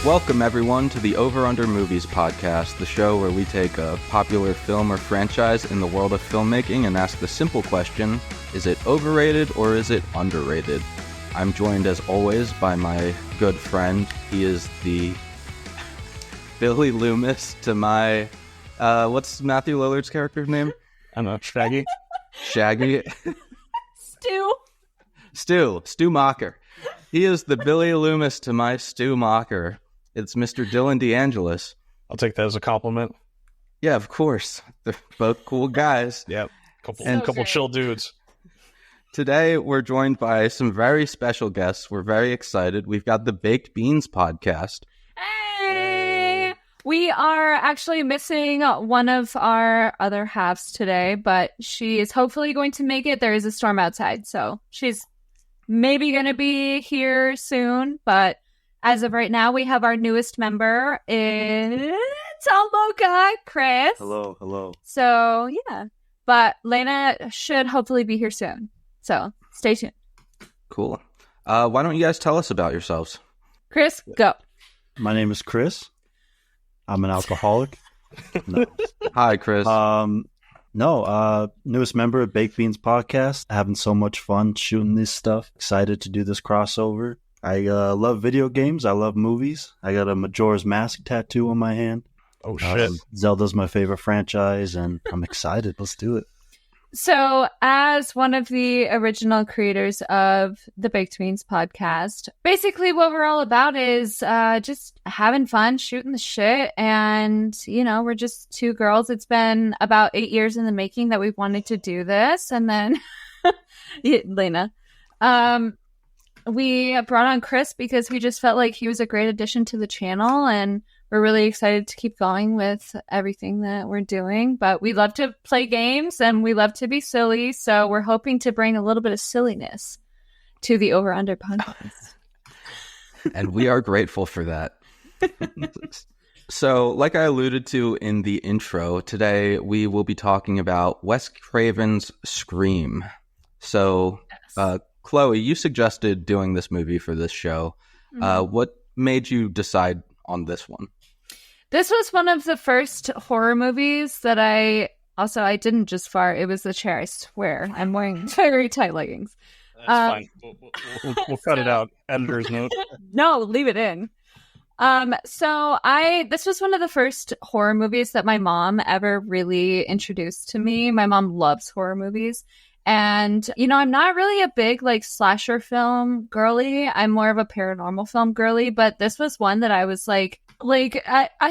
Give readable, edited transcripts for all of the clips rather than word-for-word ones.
Welcome, everyone, to the Over Under Movies podcast, the show where we take a popular film or franchise in the world of filmmaking and ask the simple question, is it overrated or is it underrated? I'm joined, as always, by my good friend. He is the Billy Loomis to my... what's Matthew Lillard's character's name? I don't know, Shaggy? Shaggy? Stu Mocker. He is the Billy Loomis to my Stu Mocker. It's Mr. Dylan DeAngelis. I'll take that as a compliment. Yeah, of course. They're both cool guys. Yep. Couple chill dudes. Today, we're joined by some very special guests. We're very excited. We've got the Baked Beans podcast. Hey! We are actually missing one of our other halves today, but she is hopefully going to make it. There is a storm outside, so she's maybe going to be here soon, but as of right now, we have our newest member. It's our guy, Chris. Hello. So, yeah. But Lena should hopefully be here soon. So, stay tuned. Cool. Why don't you guys tell us about yourselves? Chris, go. My name is Chris. I'm an alcoholic. No. Hi, Chris. Newest member of Baked Beans podcast. Having so much fun shooting this stuff. Excited to do this crossover. I love video games. I love movies. I got a Majora's Mask tattoo on my hand. Oh, shit. Zelda's my favorite franchise, and I'm excited. Let's do it. So, as one of the original creators of the Baked Beans podcast, basically what we're all about is just having fun, shooting the shit, and, we're just two girls. It's been about 8 years in the making that we've wanted to do this, and then, Lena, we brought on Chris because we just felt like he was a great addition to the channel, and we're really excited to keep going with everything that we're doing. But we love to play games and we love to be silly, so we're hoping to bring a little bit of silliness to the Over Under podcast. And we are grateful for that. So, like I alluded to in the intro, today we will be talking about Wes Craven's Scream. So, Chloe, you suggested doing this movie for this show. What made you decide on this one? This was one of the first horror movies that I didn't just fart. It was the chair, I swear. I'm wearing very tight leggings. That's fine. We'll cut it out. Editor's note. No, leave it in. This was one of the first horror movies that my mom ever really introduced to me. My mom loves horror movies. And, I'm not really a big, slasher film girly. I'm more of a paranormal film girly. But this was one that I was I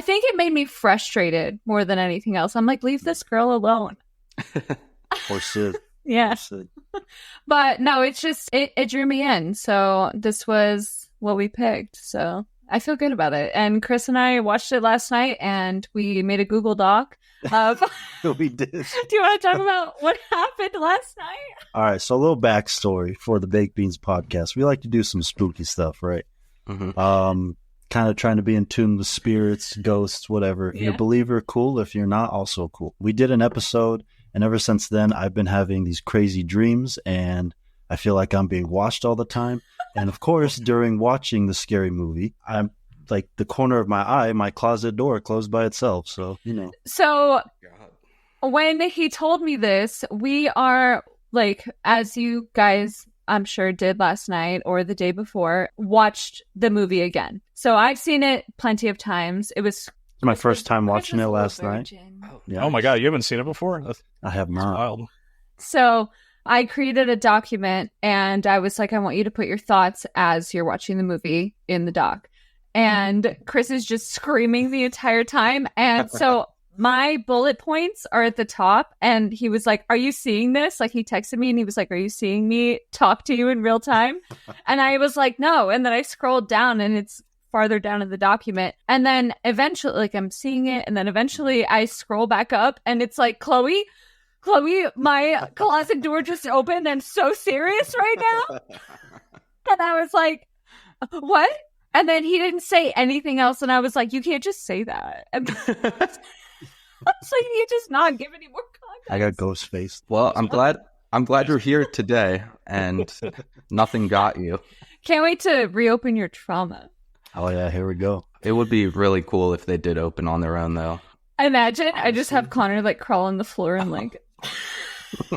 think it made me frustrated more than anything else. I'm like, leave this girl alone. Or Sid. Yeah. Or Sid. But no, it's just, it drew me in. So this was what we picked. So I feel good about it. And Chris and I watched it last night and we made a Google Doc. We did. Do you want to talk about what happened last night? All right, so a little backstory for the Baked Beans podcast. We like to do some spooky stuff, right? Mm-hmm. Kind of trying to be in tune with spirits, ghosts, whatever. If you're a believer, cool. If you're not, also cool. We did an episode, and ever since then, I've been having these crazy dreams, and I feel like I'm being watched all the time. And of course, during watching the scary movie, I'm like the corner of my eye, my closet door closed by itself. So, So when he told me this, we are as you guys, I'm sure, did last night or the day before, watched the movie again. So I've seen it plenty of times. It was my first time watching it last night. Yeah. Oh my God, you haven't seen it before? I have not. Wild. So I created a document and I was like, I want you to put your thoughts as you're watching the movie in the doc. And Chris is just screaming the entire time. And so my bullet points are at the top. And he was like, are you seeing this? He texted me and he was like, are you seeing me talk to you in real time? And I was like, no. And then I scrolled down and it's farther down in the document. And then eventually, I'm seeing it. And then eventually I scroll back up and it's like, Chloe, my closet door just opened. I'm so serious right now. And I was like, what? And then he didn't say anything else. And I was like, you can't just say that. And so you just not give any more context. I got ghost face. Well, I'm glad you're here today and nothing got you. Can't wait to reopen your trauma. Oh yeah, here we go. It would be really cool if they did open on their own, though. Imagine I just have Connor like crawl on the floor and like.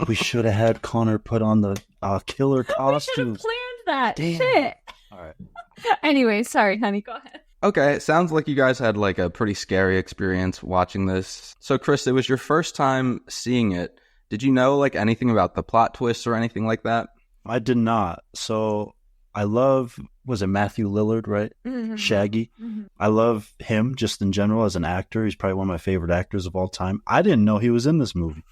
We should have had Connor put on the killer We should have costumes. planned that. Damn. Shit. All right. Anyway, sorry, honey. Go ahead. Okay, it sounds like you guys had like a pretty scary experience watching this. So, Chris, it was your first time seeing it. Did you know like anything about the plot twists or anything like that? I did not. So I love, was it Matthew Lillard, right? Mm-hmm. Shaggy. Mm-hmm. I love him just in general as an actor. He's probably one of my favorite actors of all time. I didn't know he was in this movie.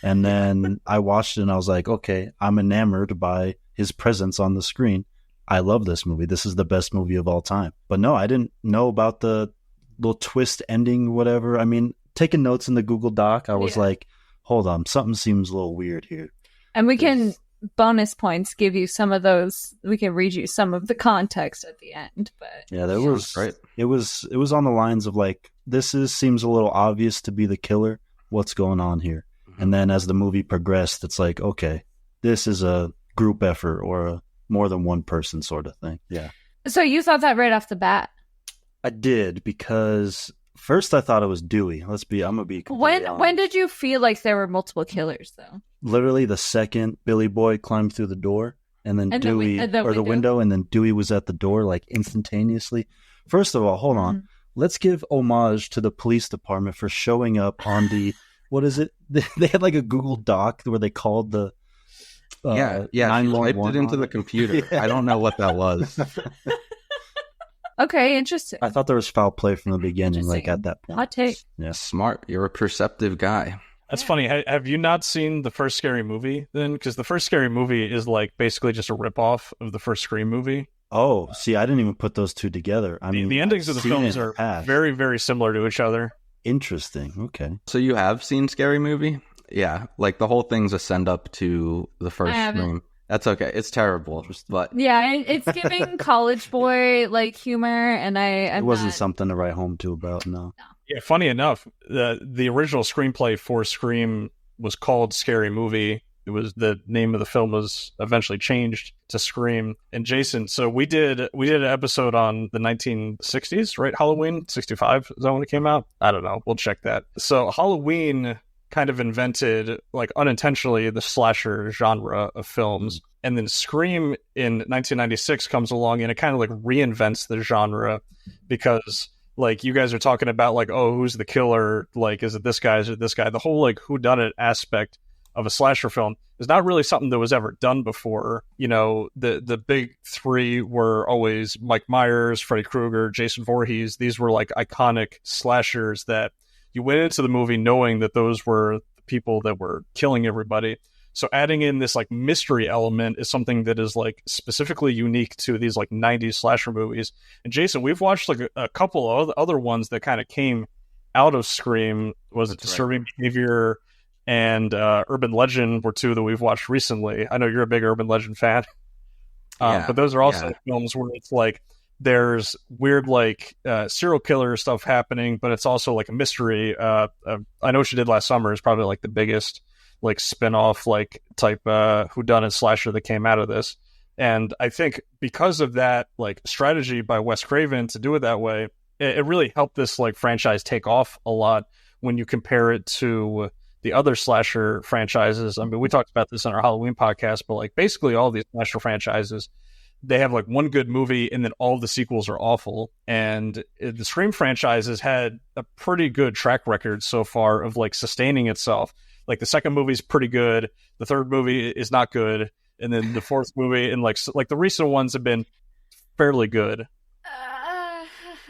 And then I watched it and I was like, okay, I'm enamored by his presence on the screen. I love this movie. This is the best movie of all time. But no, I didn't know about the little twist ending, whatever. I mean, taking notes in the Google Doc, I was like, hold on, something seems a little weird here. And we can bonus points give you some of those. We can read you some of the context at the end. But yeah, there was right. It was on the lines of like, seems a little obvious to be the killer. What's going on here? And then as the movie progressed, it's like, okay, this is a group effort or a more than one person sort of thing. Yeah. So you thought that right off the bat? I did, because first I thought it was Dewey. I'm gonna be completely honest. When did you feel like there were multiple killers though? Literally the second Billy Boy climbed through the door and then Dewey the window, and then Dewey was at the door like instantaneously. First of all, hold on. Let's give homage to the police department for showing up on the what is it? They had like a Google Doc where they called the yeah, she typed it into the computer. Yeah. I don't know what that was. Okay, interesting. I thought there was foul play from the beginning, like at that point. Hot take. Yeah, smart. You're a perceptive guy. That's funny. Have you not seen the first Scary Movie then? Because the first Scary Movie is like basically just a ripoff of the first Scream movie. Oh, see, I didn't even put those two together. I mean, the endings of the films are very, very similar to each other. Interesting. Okay. So you have seen Scary Movie? Yeah, like the whole thing's a send up to the first Scream. That's okay. It's terrible, but yeah, it's giving college boy like humor, and it wasn't something to write home to about. No. Yeah, funny enough, the original screenplay for Scream was called Scary Movie. It was the name of the film was eventually changed to Scream. And Jason, so we did an episode on the 1960s, right? Halloween 65 is that when it came out? I don't know. We'll check that. So Halloween kind of invented, like unintentionally, the slasher genre of films. And then Scream in 1996 comes along and it kind of like reinvents the genre, because like you guys are talking about like, oh, who's the killer? Like, is it this guy? Is it this guy? The whole like whodunit aspect of a slasher film is not really something that was ever done before. You know, the big three were always Mike Myers, Freddy Krueger, Jason Voorhees. These were like iconic slashers that you went into the movie knowing that those were the people that were killing everybody. So adding in this like mystery element is something that is like specifically unique to these like 90s slasher movies. And Jason, we've watched like a couple of other ones that kind of came out of Scream. Was it Disturbing Behavior and Urban Legend were two that we've watched recently. I know you're a big Urban Legend fan. But those are also films where it's like there's weird like serial killer stuff happening, but it's also like a mystery. I Know What You Did Last Summer is probably like the biggest like spin-off like type whodunit slasher that came out of this. And I think because of that like strategy by Wes Craven to do it that way, it really helped this like franchise take off a lot when you compare it to the other slasher franchises. I mean, we talked about this on our Halloween podcast, but like basically all these slasher franchises, they have like one good movie and then all the sequels are awful. And the Scream franchise has had a pretty good track record so far of like sustaining itself. Like the second movie is pretty good, the third movie is not good, and then the fourth movie and like the recent ones have been fairly good.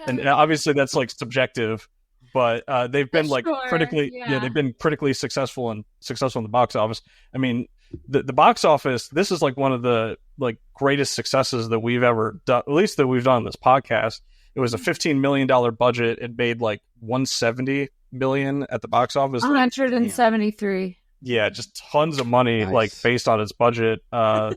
And obviously that's like subjective, but they've been like critically, they've been critically successful in the box office. I mean, the box office, this is like one of the like greatest successes that we've ever done, at least that we've done on this podcast. It was a $15 million budget. It made like $170 million at the box office. 173. Yeah, just tons of money, like based on its budget. And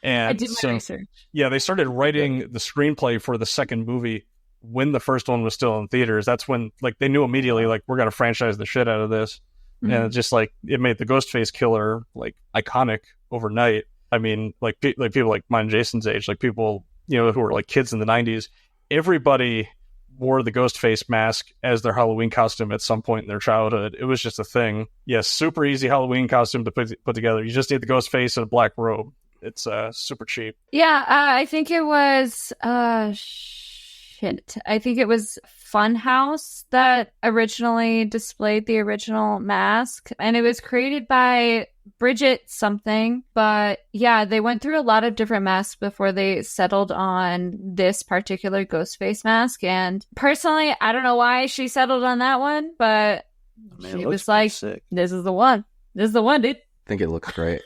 I did my research. Yeah, they started writing the screenplay for the second movie when the first one was still in theaters. That's when like they knew immediately like we're gonna franchise the shit out of this. And it just like it made the Ghostface killer like iconic overnight. I mean, like people like mine and Jason's age, like people, you know, who were like kids in the 90s, everybody wore the ghost face mask as their Halloween costume at some point in their childhood. It was just a thing. Yes, super easy Halloween costume to put together. You just need the ghost face and a black robe. It's super cheap. Yeah, I think it was I think it was Funhouse that originally displayed the original mask, and it was created by Bridget something. But yeah, they went through a lot of different masks before they settled on this particular ghost face mask. And personally, I don't know why she settled on that one, but she was like, sick. "This is the one. This is the one, dude." I think it looks great.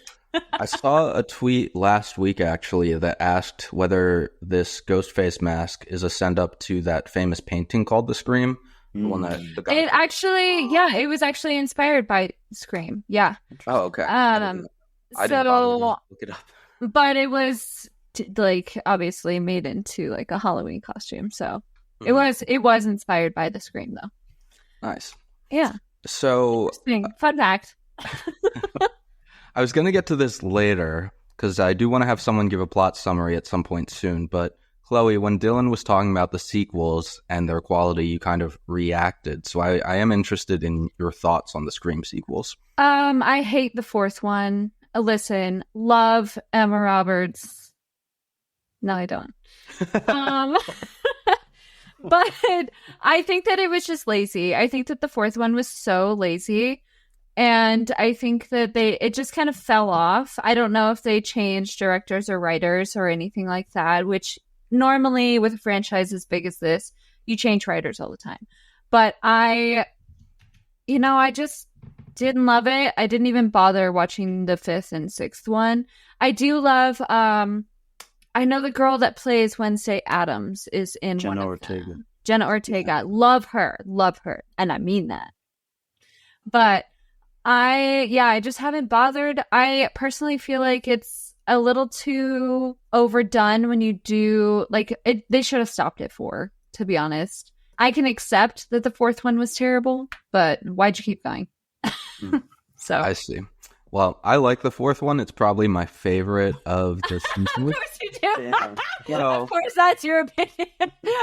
I saw a tweet last week, actually, that asked whether this ghost face mask is a send-up to that famous painting called The Scream. The one that the guy... It was actually inspired by Scream. Yeah. Oh, okay. I didn't bother to look it up. But it was obviously made into like a Halloween costume, so it was inspired by The Scream, though. Nice. Yeah. So, fun fact. I was going to get to this later because I do want to have someone give a plot summary at some point soon. But Chloe, when Dylan was talking about the sequels and their quality, you kind of reacted. So I am interested in your thoughts on the Scream sequels. I hate the fourth one. Listen, love Emma Roberts. No, I don't. But I think that it was just lazy. I think that the fourth one was so lazy. And I think that it just kind of fell off. I don't know if they changed directors or writers or anything like that, which normally with a franchise as big as this, you change writers all the time. But I just didn't love it. I didn't even bother watching the fifth and sixth one. I do love, I know the girl that plays Wednesday Addams is in Jenna one of Ortega. them. Jenna Ortega. Yeah. Love her. And I mean that. But I just haven't bothered. I personally feel like it's a little too overdone when you do, like, they should have stopped at 4, to be honest. I can accept that the fourth one was terrible, but why'd you keep going? So I see. Well, I like the fourth one. It's probably my favorite of the season. Of course you do. Yeah. Of course, that's your opinion.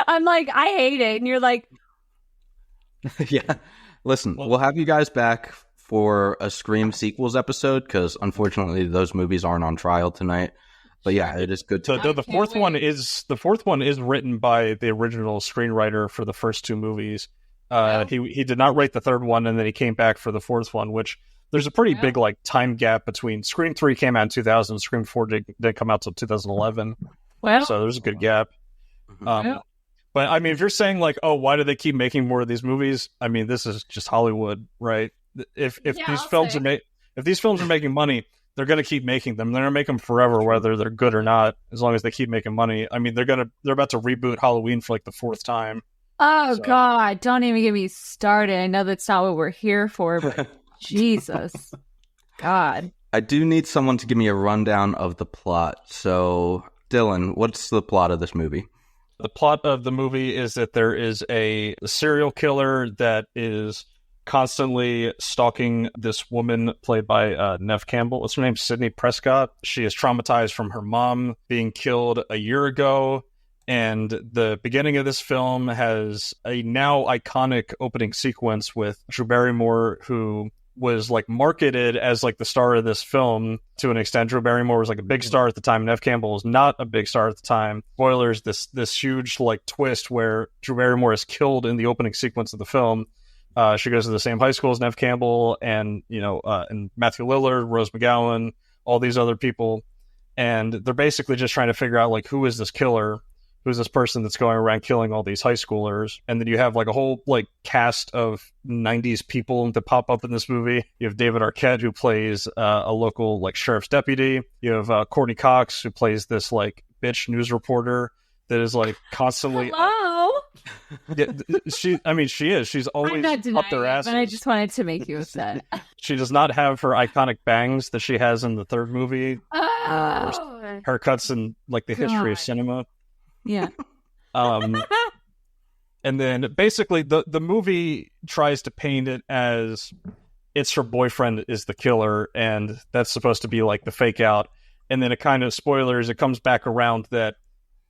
I'm like, I hate it. And you're like... Yeah. Listen, we'll have you guys back for a Scream sequels episode because unfortunately those movies aren't on trial tonight. But yeah, it is good. The fourth one is written by the original screenwriter for the first two movies. He did not write the third one, and then he came back for the fourth one, which there's a pretty big like time gap between Scream 3 came out in 2000, Scream 4 didn't come out till 2011. Well, so there's a good gap. But I mean, if you're saying like, oh, why do they keep making more of these movies? I mean, this is just Hollywood, right? If these films are making money, they're going to keep making them. They're going to make them forever, whether they're good or not, as long as they keep making money. I mean, they're about to reboot Halloween for like the 4th time. Oh, God, don't even get me started. I know that's not what we're here for, but Jesus. God. I do need someone to give me a rundown of the plot. So, Dylan, what's the plot of this movie? The plot of the movie is that there is a serial killer that is constantly stalking this woman played by Neve Campbell. What's her name? Sydney Prescott. She is traumatized from her mom being killed a year ago. And the beginning of this film has a now iconic opening sequence with Drew Barrymore, who was like marketed as like the star of this film to an extent. Drew Barrymore was like a big star at the time. Neve Campbell was not a big star at the time. Spoilers, this huge like twist where Drew Barrymore is killed in the opening sequence of the film. She goes to the same high school as Neve Campbell and Matthew Lillard, Rose McGowan, all these other people. And they're basically just trying to figure out like, who is this killer? Who's this person that's going around killing all these high schoolers? And then you have like a whole like cast of 90s people that pop up in this movie. You have David Arquette, who plays a local like sheriff's deputy. You have Courtney Cox, who plays this like bitch news reporter that is like constantly. Hello. Yeah, she is. She's always up their asses. But I just wanted to make you upset. She does not have her iconic bangs that she has in the third movie. Oh. Haircuts in like the history of cinema. Yeah. And then basically the movie tries to paint it as it's her boyfriend is the killer, and that's supposed to be like the fake out. And then it kind of, spoilers, it comes back around that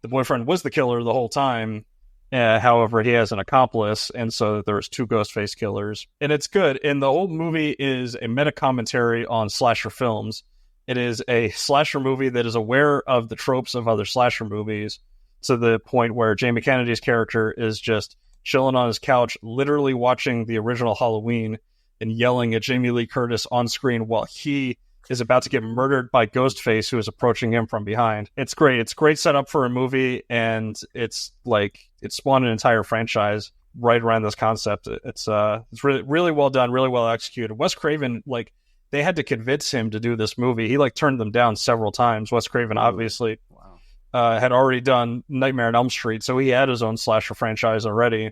the boyfriend was the killer the whole time, However, he has an accomplice, and so there's two Ghostface killers. And it's good. And the whole movie is a meta-commentary on slasher films. It is a slasher movie that is aware of the tropes of other slasher movies, to the point where Jamie Kennedy's character is just chilling on his couch, literally watching the original Halloween and yelling at Jamie Lee Curtis on screen while he is about to get murdered by Ghostface, who is approaching him from behind. It's great. It's great setup for a movie, and it's spawned an entire franchise right around this concept. It's really, really well done, really well executed. Wes Craven, they had to convince him to do this movie. He turned them down several times. Wes Craven obviously had already done Nightmare on Elm Street, so he had his own slasher franchise already,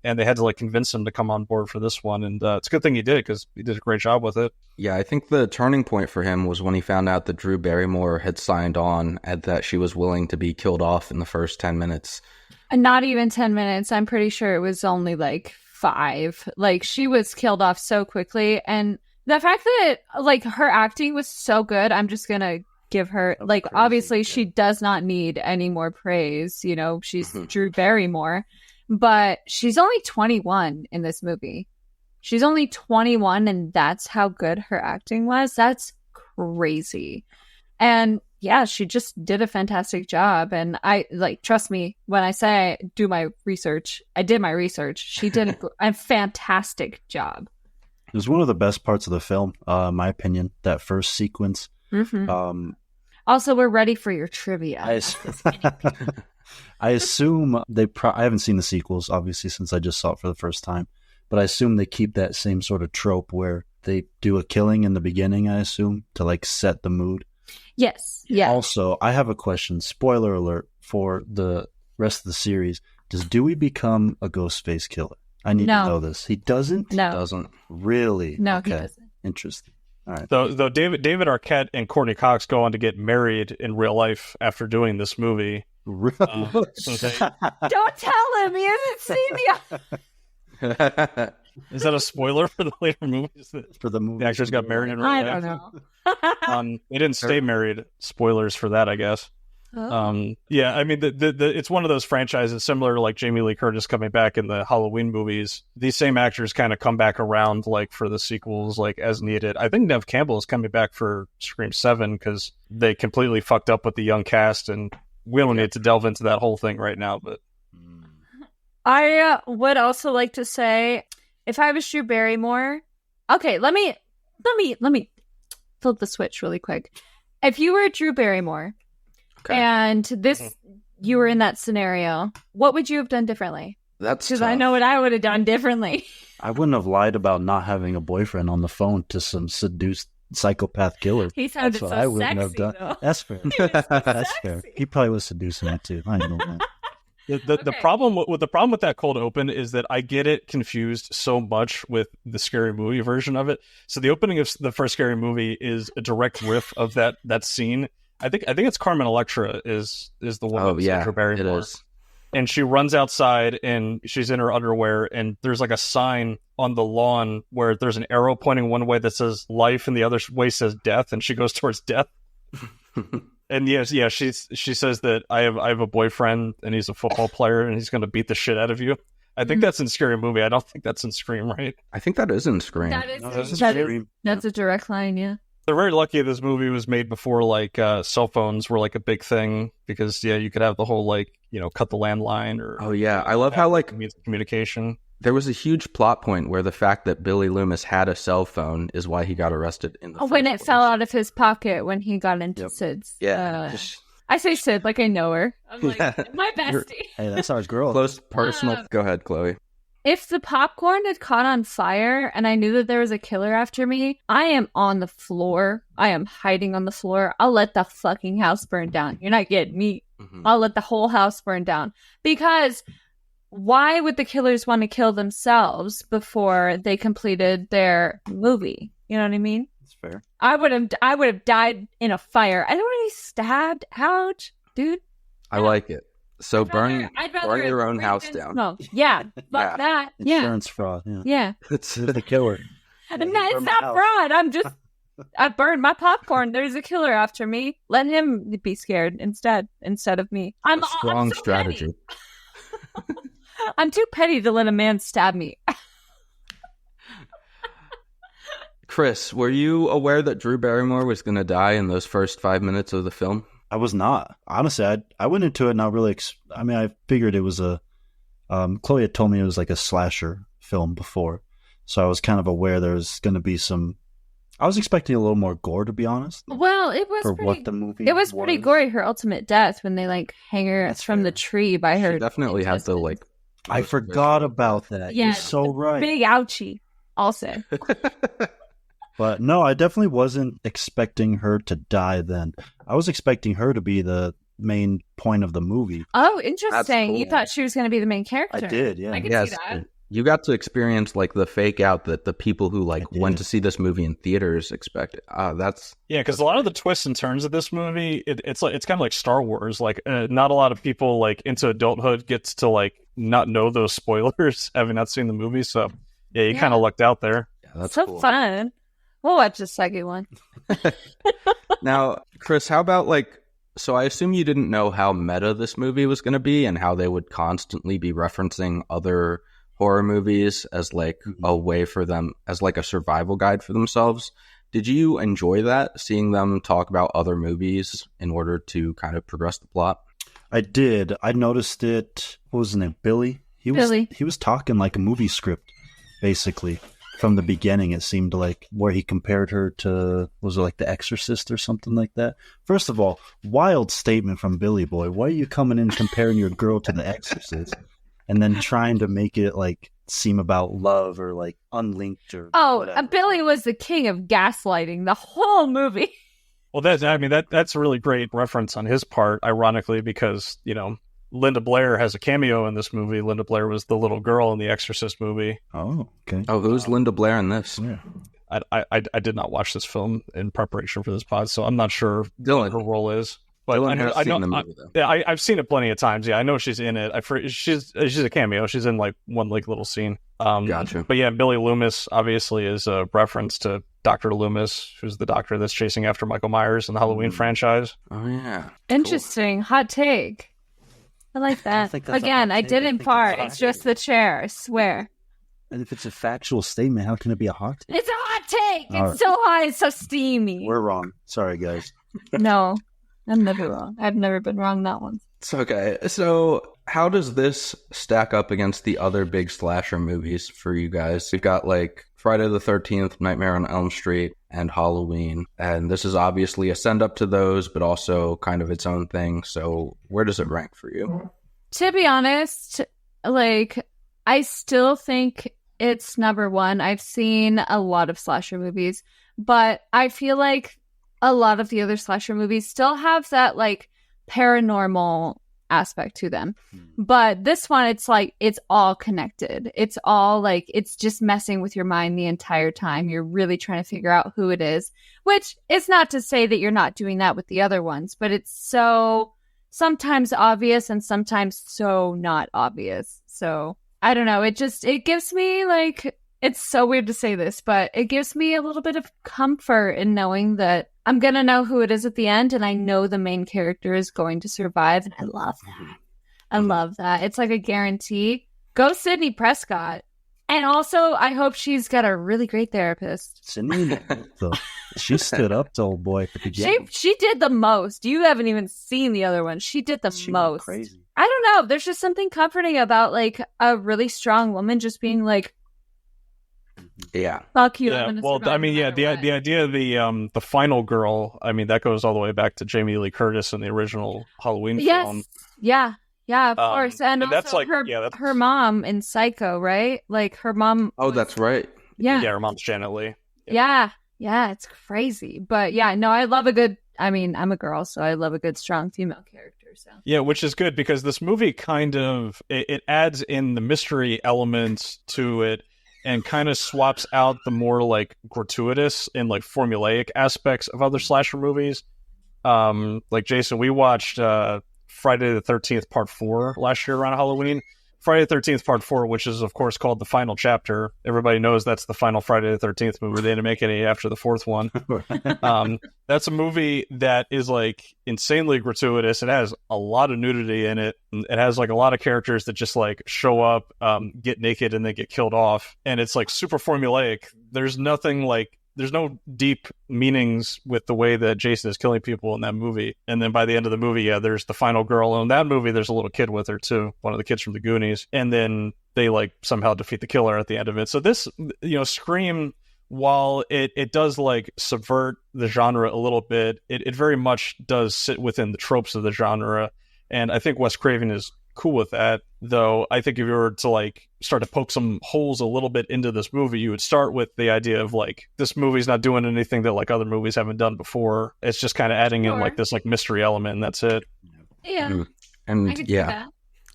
and they had to convince him to come on board for this one. And it's a good thing he did, because he did a great job with it. Yeah, I think the turning point for him was when he found out that Drew Barrymore had signed on and that she was willing to be killed off in the first 10 minutes. And not even 10 minutes. I'm pretty sure it was only 5. She was killed off so quickly. And the fact that her acting was so good, I'm just going to give her obviously she does not need any more praise. She's Drew Barrymore, but she's only 21 in this movie. She's only 21, and that's how good her acting was. That's crazy. And yeah, she just did a fantastic job. And I trust me when I say do my research. I did my research. She did a fantastic job. It was one of the best parts of the film, in my opinion, that first sequence. Mm-hmm. Also, we're ready for your trivia. I assume I haven't seen the sequels, obviously, since I just saw it for the first time. But I assume they keep that same sort of trope where they do a killing in the beginning, I assume, to set the mood. Yes. Yeah. Also, I have a question. Spoiler alert for the rest of the series. Does Dewey become a Ghostface killer? I need to know this. He doesn't? No. He doesn't. Really? No, okay. He doesn't. Interesting. All right. Though David Arquette and Courtney Cox go on to get married in real life after doing this movie. Really? Don't tell him. He hasn't seen the... Is that a spoiler for the later movies? For the movie, the actors got married in real life? I don't know. They didn't stay married. Spoilers for that, I guess. Oh. Yeah, I mean, it's one of those franchises similar to Jamie Lee Curtis coming back in the Halloween movies. These same actors kind of come back around for the sequels as needed. I think Neve Campbell is coming back for Scream 7 because they completely fucked up with the young cast, and we don't need to delve into that whole thing right now. But I would also like to say, if I was Drew Barrymore, okay, let me flip the switch really quick. If you were Drew Barrymore, okay, and you were in that scenario, what would you have done differently? That's because I know what I would have done differently. I wouldn't have lied about not having a boyfriend on the phone to some seduced psychopath killer. He sounded so I wouldn't sexy, have done. though. That's fair. That's fair. He probably was seducing me too. I know that. The problem with that cold open is that I get it confused so much with the Scary Movie version of it. So the opening of the first Scary Movie is a direct riff of that scene. I think it's Carmen Electra is the woman. Oh yeah, it is. And she runs outside and she's in her underwear, and there's a sign on the lawn where there's an arrow pointing one way that says life and the other way says death, and she goes towards death. And she says that I have a boyfriend and he's a football player and he's going to beat the shit out of you. I think that's in Scary Movie. I don't think that's in Scream, right? I think that is in Scream. That's a direct line, yeah. They're very lucky this movie was made before cell phones were a big thing, because you could have the whole cut the landline or I love how communication. There was a huge plot point where the fact that Billy Loomis had a cell phone is why he got arrested in the first when it place. fell out of his pocket when he got into Sid's. Yeah. I say Sid like I know her. I'm my bestie. Hey, that's our girl. Close personal. Go ahead, Chloe. If the popcorn had caught on fire and I knew that there was a killer after me, I am on the floor. I am hiding on the floor. I'll let the fucking house burn down. You're not getting me. Mm-hmm. I'll let the whole house burn down. Because why would the killers want to kill themselves before they completed their movie? You know what I mean? That's fair. I would have died in a fire. I don't want to be stabbed. Ouch, dude. I like it. So burn your own house down. Smoke. Yeah, fuck that. Insurance fraud. Yeah. It's the killer. It's not fraud. I burned my popcorn. There's a killer after me. Let him be scared instead of me. I'm strong strategy. I'm too petty to let a man stab me. Chris, were you aware that Drew Barrymore was going to die in those first 5 minutes of the film? I was not. Honestly, I went into it not really. I figured it was a. Chloe had told me it was like a slasher film before, so I was kind of aware there was going to be some. I was expecting a little more gore, to be honest. Well, it was for pretty, what the movie. It was pretty gory. Her ultimate death when they like hang her That's from fair. the tree by her. She definitely had the like. I forgot about that. Yeah, You're so right. Big ouchie. I'll say. But no, I definitely wasn't expecting her to die then. I was expecting her to be the main point of the movie. Oh, interesting. That's cool. You thought she was going to be the main character. I did, yeah. I can Yes. see that. You got to experience like the fake out that the people who like went to see this movie in theaters expected. That's because a lot of the twists and turns of this movie, it's kind of like Star Wars. Like, not a lot of people like into adulthood gets to like not know those spoilers, having not seen the movie. So yeah, you kind of lucked out there. yeah, that's So cool. fun. We'll watch the second one. Now, Chris, how about like? So I assume you didn't know how meta this movie was going to be, and how they would constantly be referencing other horror movies as like a way for them, as like a survival guide for themselves. Did you enjoy that, seeing them talk about other movies in order to kind of progress the plot? I did. I noticed it. What was his name? Billy. He was talking like a movie script, basically. From the beginning, it seemed like, where he compared her to, was it like The Exorcist or something like that? First of all, wild statement from Billy Boy. Why are you coming in comparing your girl to The Exorcist? And then trying to make it like seem about love or like unlinked or whatever. Billy was the king of gaslighting the whole movie. Well, that's a really great reference on his part, ironically, because, you know, Linda Blair has a cameo in this movie. Linda Blair was the little girl in the Exorcist movie. Oh, okay. Oh, who's Linda Blair in this? Yeah. I did not watch this film in preparation for this pod, so I'm not sure Dylan. what her role is. But Dylan I know, has seen the movie, though. Yeah, I've seen it plenty of times. Yeah, I know she's in it. She's a cameo. She's in like one like little scene. Gotcha. But yeah, Billy Loomis obviously is a reference to Dr. Loomis, who's the doctor that's chasing after Michael Myers in the Halloween franchise. Oh yeah. Interesting. Hot take. I like that. think that's a Again, hot I take. I didn't think it's fart. hot It's just the chair. I swear. And if it's a factual statement, how can it be a hot take? It's a hot take. All It's so hot. It's so steamy. We're wrong. Sorry, guys. No, I'm never wrong. I've never been wrong that one. It's okay. So, how does this stack up against the other big slasher movies for you guys? We've got like Friday the 13th, Nightmare on Elm Street, and Halloween. And this is obviously a send up to those, but also kind of its own thing. So, where does it rank for you? To be honest, like, I still think it's number one. I've seen a lot of slasher movies, but I feel like a lot of the other slasher movies still have that, like, paranormal aspect to them. But this one, it's like, it's all connected. It's all like, it's just messing with your mind the entire time. You're really trying to figure out who it is, which is not to say that you're not doing that with the other ones, but it's so sometimes obvious and sometimes so not obvious. So I don't know. It gives me like, it's so weird to say this, but it gives me a little bit of comfort in knowing that I'm going to know who it is at the end, and I know the main character is going to survive, and I love that. I love that. It's like a guarantee. Go Sydney Prescott. And also, I hope she's got a really great therapist. Sydney, she stood up to old boy at the beginning. She did the most. You haven't even seen the other one. She did the She went most. crazy. I don't know. There's just something comforting about like a really strong woman just being like, Yeah. fuck you. Yeah, I'm gonna well, survive I mean, no yeah, matter what. the idea of the final girl, I mean, that goes all the way back to Jamie Lee Curtis in the original Halloween Yes. film. Yeah. Yeah, of course. And and that's also like- her, yeah, that's- her mom in Psycho, right? Like her mom. Oh, that's right. Yeah. Yeah, her mom's Janet Leigh. Yeah. Yeah. It's crazy. But yeah, no, I love a good, I mean, I'm a girl, so I love a good, strong female character. So. Yeah, which is good because this movie kind of it adds in the mystery elements to it and kind of swaps out the more like gratuitous and like formulaic aspects of other slasher movies. Like Jason, we watched Friday the 13th Part 4 last year around Halloween. Friday the 13th Part 4, which is, of course, called The Final Chapter. Everybody knows that's the final Friday the 13th movie. They didn't make any after the fourth one. That's a movie that is, like, insanely gratuitous. It has a lot of nudity in it. It has, like, a lot of characters that just, like, show up, get naked, and then get killed off. And it's, like, super formulaic. There's nothing, like, there's no deep meanings with the way that Jason is killing people in that movie. And then by the end of the movie, there's the final girl. And in that movie, there's a little kid with her, too. One of the kids from the Goonies. And then they, like, somehow defeat the killer at the end of it. So this, Scream, while it does, like, subvert the genre a little bit, it very much does sit within the tropes of the genre. And I think Wes Craven is cool with that, though. I think if you were to, like, start to poke some holes a little bit into this movie, you would start with the idea of, like, this movie's not doing anything that, like, other movies haven't done before. It's just kind of adding in, like, this, like, mystery element, and that's it. Yeah. And yeah,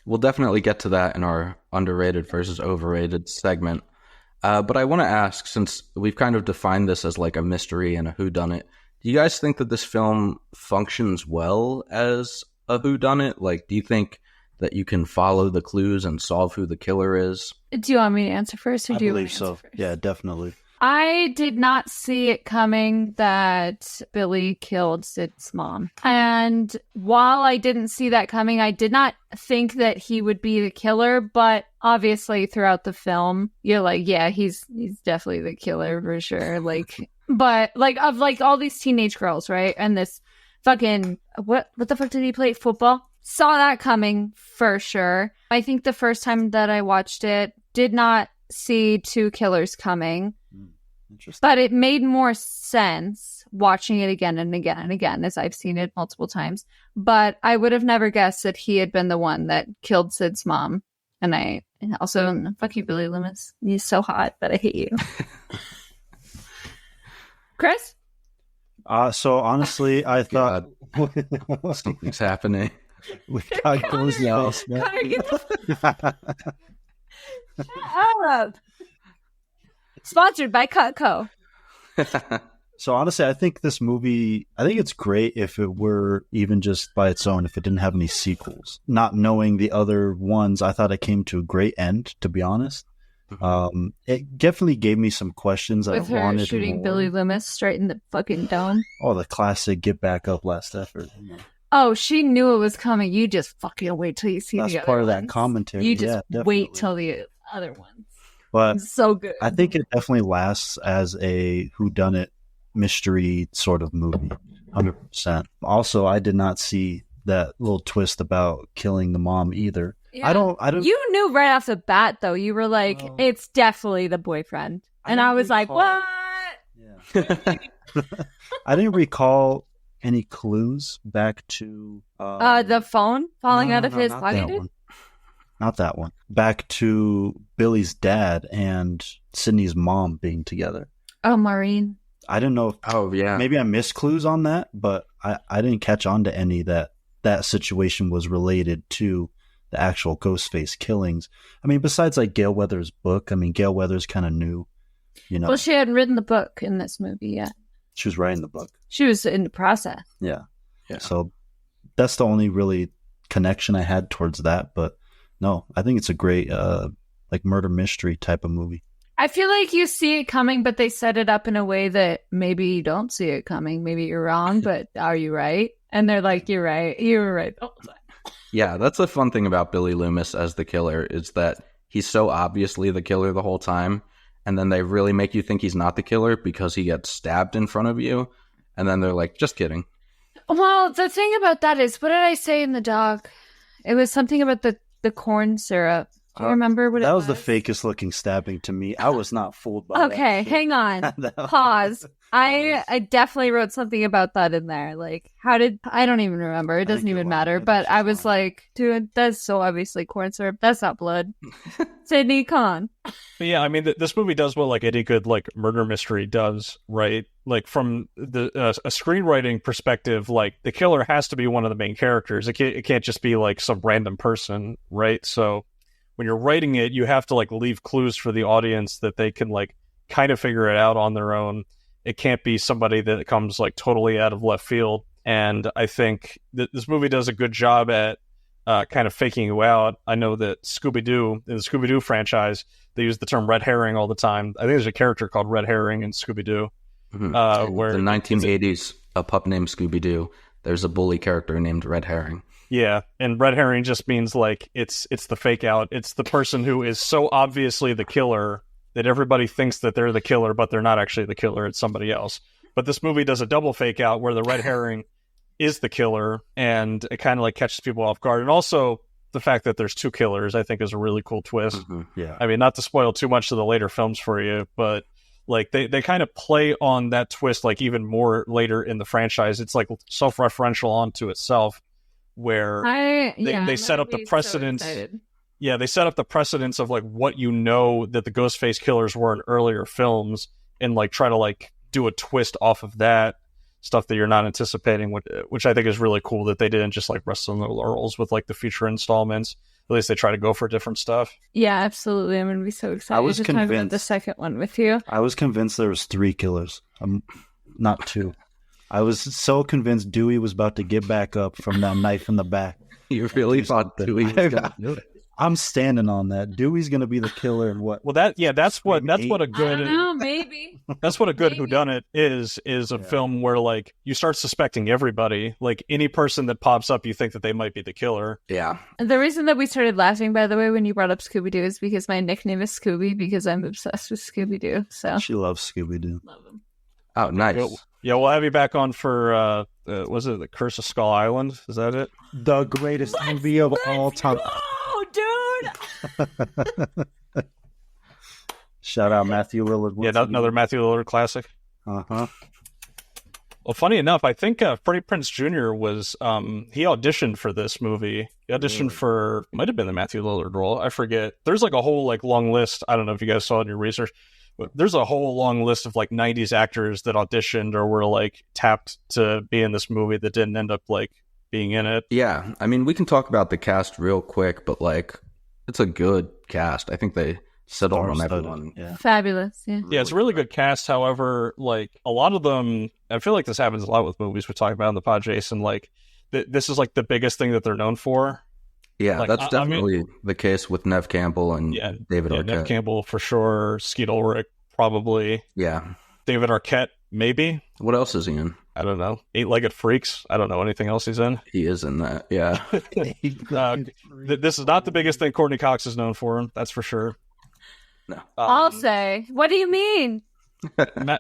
we'll definitely get to that in our underrated versus overrated segment. But I want to ask, since we've kind of defined this as, like, a mystery and a whodunit, do you guys think that this film functions well as a whodunit? Like, do you think that you can follow the clues and solve who the killer is? Do you want me to answer first, or do you want me to so. answer first? Yeah, definitely. I did not see it coming that Billy killed Sid's mom. And while I didn't see that coming, I did not think that he would be the killer. But obviously throughout the film, you're like, yeah, he's definitely the killer for sure. Like, but like of like all these teenage girls, right? And this fucking, what the fuck did he play? Football? Saw that coming for sure. I think the first time that I watched it, did not see two killers coming. Interesting. But it made more sense watching it again and again and again, as I've seen it multiple times. But I would have never guessed that he had been the one that killed Sid's mom. And also, fuck you, Billy Loomis. He's so hot, but I hate you. Chris? So honestly, I thought Something's happening. we got close now. Shut up. Sponsored by Cutco. So honestly, I think this movie, I think it's great if it were even just by its own, if it didn't have any sequels. Not knowing the other ones, I thought it came to a great end, to be honest. It definitely gave me some questions. With I wanted her shooting more. Billy Loomis straight in the fucking dome. Oh, the classic get back up last effort. Oh, she knew it was coming. You just fucking wait till you see That's the other part of ones. that commentary. You just yeah, wait definitely. till the other ones. But It's so good. I think it definitely lasts as a whodunit mystery sort of movie. 100%. Also, I did not see that little twist about killing the mom either. Yeah. I don't. You knew right off the bat, though. You were like, Well, it's definitely the boyfriend. And I I was like, recall- what? Yeah. I didn't recall any clues back to The phone falling out of his not pocket? that one. Not that one. Back to Billy's dad and Sydney's mom being together. Oh, Maureen. I didn't know if Oh, yeah. maybe I missed clues on that, but I didn't catch on to any that situation was related to the actual Ghostface killings. I mean, besides like Gail Weathers' book, I mean, Gail Weathers kind of knew, you know, Well, she hadn't written the book in this movie yet. she was writing the book. She was in the process. Yeah. Yeah. So that's the only really connection I had towards that. But no, I think it's a great, like murder mystery type of movie. I feel like you see it coming, but they set it up in a way that maybe you don't see it coming. Maybe you're wrong, but are you right? And they're like, you're right. You were right the whole time. Yeah, that's the fun thing about Billy Loomis as the killer is that he's so obviously the killer the whole time, and then they really make you think he's not the killer because he gets stabbed in front of you, and then they're like, just kidding. Well, the thing about that is, what did I say in the doc? It was something about the corn syrup. Do you remember what it was? That was the fakest looking stabbing to me. I was not fooled by Okay, that. hang on. That was- Pause. I definitely wrote something about that in there. Like, I don't even remember. It think doesn't you're even lying. I matter. think But she's I was lying. like, dude, that's so obviously corn syrup. That's not blood. Sydney, come on. But yeah, I mean, this movie does what like any good like murder mystery does, right? Like from the a screenwriting perspective, like the killer has to be one of the main characters. It can't just be like some random person, right? So when you're writing it, you have to like leave clues for the audience that they can like kind of figure it out on their own. It can't be somebody that comes like totally out of left field. And I think that this movie does a good job at kind of faking you out. I know that Scooby-Doo, in the Scooby-Doo franchise, they use the term red herring all the time. I think there's a character called Red Herring in Scooby-Doo. Where the 1980s, a pup named Scooby-Doo, there's a bully character named Red Herring. Yeah, and red herring just means like it's the fake out. It's the person who is so obviously the killer that everybody thinks that they're the killer, but they're not actually the killer. It's somebody else. But this movie does a double fake out where the red herring is the killer, and it kind of like catches people off guard. And also the fact that there's two killers, I think, is a really cool twist. Yeah. I mean, not to spoil too much of the later films for you, but like they kind of play on that twist like even more later in the franchise. It's like self-referential onto itself, where they set up the precedents. They set up the precedents of like what you know that the Ghostface killers were in earlier films, and like try to like do a twist off of that stuff that you're not anticipating, which I think is really cool that they didn't just like rest on their laurels with like the future installments. At least they try to go for different stuff. Yeah, absolutely. I'm going to be so excited. I was to talk about the second one with you. I was convinced there was 3 killers. Not 2. I was so convinced Dewey was about to get back up from that knife in the back. You really thought Dewey was going to do it? I'm standing on that. Dewey's going to be the killer in what? Well, that's what a good. I don't know, maybe. That's what a good whodunit is a film where like you start suspecting everybody. Like any person that pops up, you think that they might be the killer. Yeah. The reason that we started laughing, by the way, when you brought up Scooby-Doo is because my nickname is Scooby because I'm obsessed with Scooby-Doo. So she loves Scooby-Doo. Love him. Oh, nice. Yeah, we'll have you back on for was it The Curse of Skull Island? Is that it? The greatest movie of all time. Oh, dude! Shout out Matthew Lillard. Yeah, another Matthew Lillard classic. Uh-huh. Well, funny enough, I think Freddie Prinze Jr. was he auditioned for this movie. He auditioned for might have been the Matthew Lillard role. I forget. There's like a whole like long list. I don't know if you guys saw it in your research. But there's a whole long list of like 90s actors that auditioned or were like tapped to be in this movie that didn't end up like being in it. Yeah, I mean, we can talk about the cast real quick, but like it's a good cast. I think they settled on everyone. Yeah. Fabulous, yeah. Yeah, it's a really good cast. However, like a lot of them, I feel like this happens a lot with movies we talk about in the pod, Jason. Like this is like the biggest thing that they're known for. Yeah, like, that's definitely the case with Nev Campbell and David Arquette. Nev Campbell for sure. Skeet Ulrich probably. Yeah. David Arquette maybe. What else is he in? I don't know. Eight-Legged Freaks. I don't know anything else he's in. He is in that. Yeah. This is not the biggest thing Courtney Cox is known for. That's for sure. No. I'll say. What do you mean?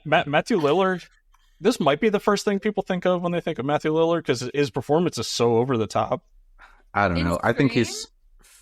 Matthew Lillard. This might be the first thing people think of when they think of Matthew Lillard because his performance is so over the top. I don't know. I think he's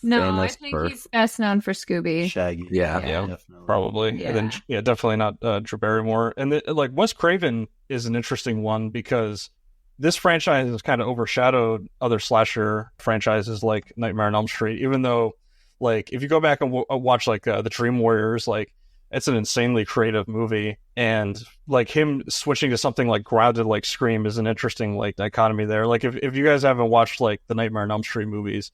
I think he's best known for Scooby. Shaggy. Yeah, probably. Yeah. And then, definitely not Drew Barrymore. And like Wes Craven is an interesting one because this franchise has kind of overshadowed other slasher franchises like Nightmare on Elm Street. Even though, like, if you go back and watch like The Dream Warriors, like it's an insanely creative movie, and like him switching to something like grounded like Scream is an interesting like dichotomy there. Like if you guys haven't watched like the Nightmare on Elm Street movies,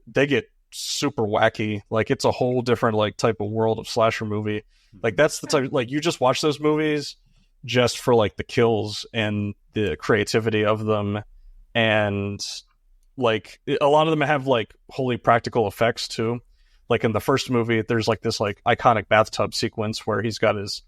they get super wacky. Like it's a whole different like type of world of slasher movie. Like that's the type, like you just watch those movies just for like the kills and the creativity of them, and like a lot of them have like wholly practical effects too. Like in the first movie, there's like this like iconic bathtub sequence where he's got his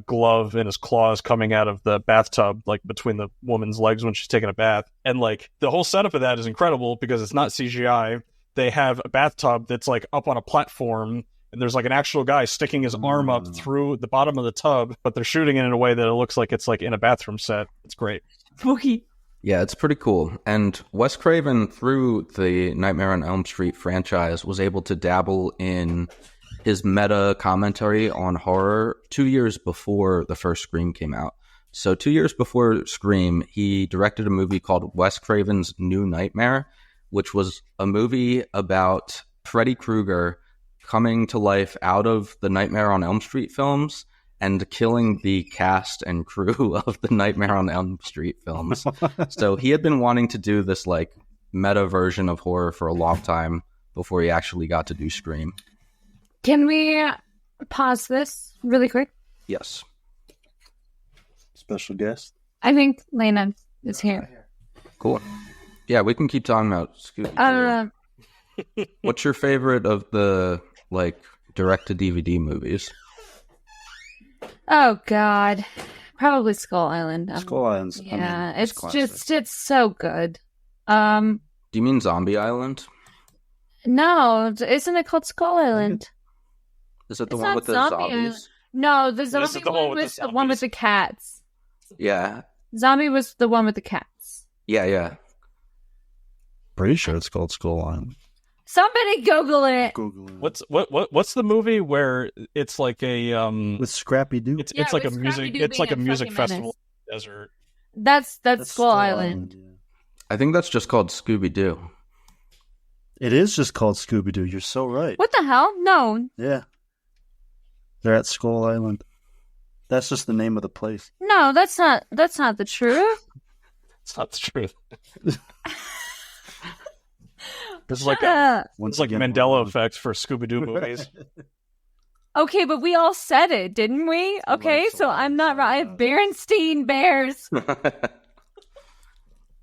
glove and his claws coming out of the bathtub, like between the woman's legs when she's taking a bath. And like the whole setup of that is incredible because it's not CGI. They have a bathtub that's like up on a platform, and there's like an actual guy sticking his arm up through the bottom of the tub, but they're shooting it in a way that it looks like it's like in a bathroom set. It's great. Spooky. Yeah, it's pretty cool. And Wes Craven, through the Nightmare on Elm Street franchise, was able to dabble in his meta commentary on horror 2 years before the first Scream came out. So 2 years before Scream, he directed a movie called Wes Craven's New Nightmare, which was a movie about Freddy Krueger coming to life out of the Nightmare on Elm Street films and killing the cast and crew of the Nightmare on Elm Street films. So he had been wanting to do this like meta version of horror for a long time before he actually got to do Scream. Can we pause this really quick? Yes. Special guest. I think Lena is here. Cool. Yeah, we can keep talking about Scooby. What's your favorite of the direct-to-DVD movies? Oh God, probably Skull Island. Skull Island's. Yeah, it's it's so good. Do you mean Zombie Island? No, isn't it called Skull Island? Is it the It's one not with the Zombie zombies? Island. No, the This is zombie the one one with was the the one with zombies. the cats. Yeah. Zombie was the one with the cats. Yeah. Pretty sure it's called Skull Island. Somebody Google it. Google it. What's the movie where it's like a With Scrappy Doo? it's Yeah, like a with music Scrappy-Doo it's like a being a music fucking festival in the desert. That's Skull Island. Yeah. I think that's just called Scooby-Doo. It is just called Scooby Doo. You're so right. What the hell? No, Yeah. They're at Skull Island. That's just the name of the place. no, that's not the truth. It's not the truth. This is like Shut up. Once it's like again, Mandela effects for Scooby Doo movies. Okay, but we all said it, didn't we? Okay, Right, so I'm not right. Berenstein Bears.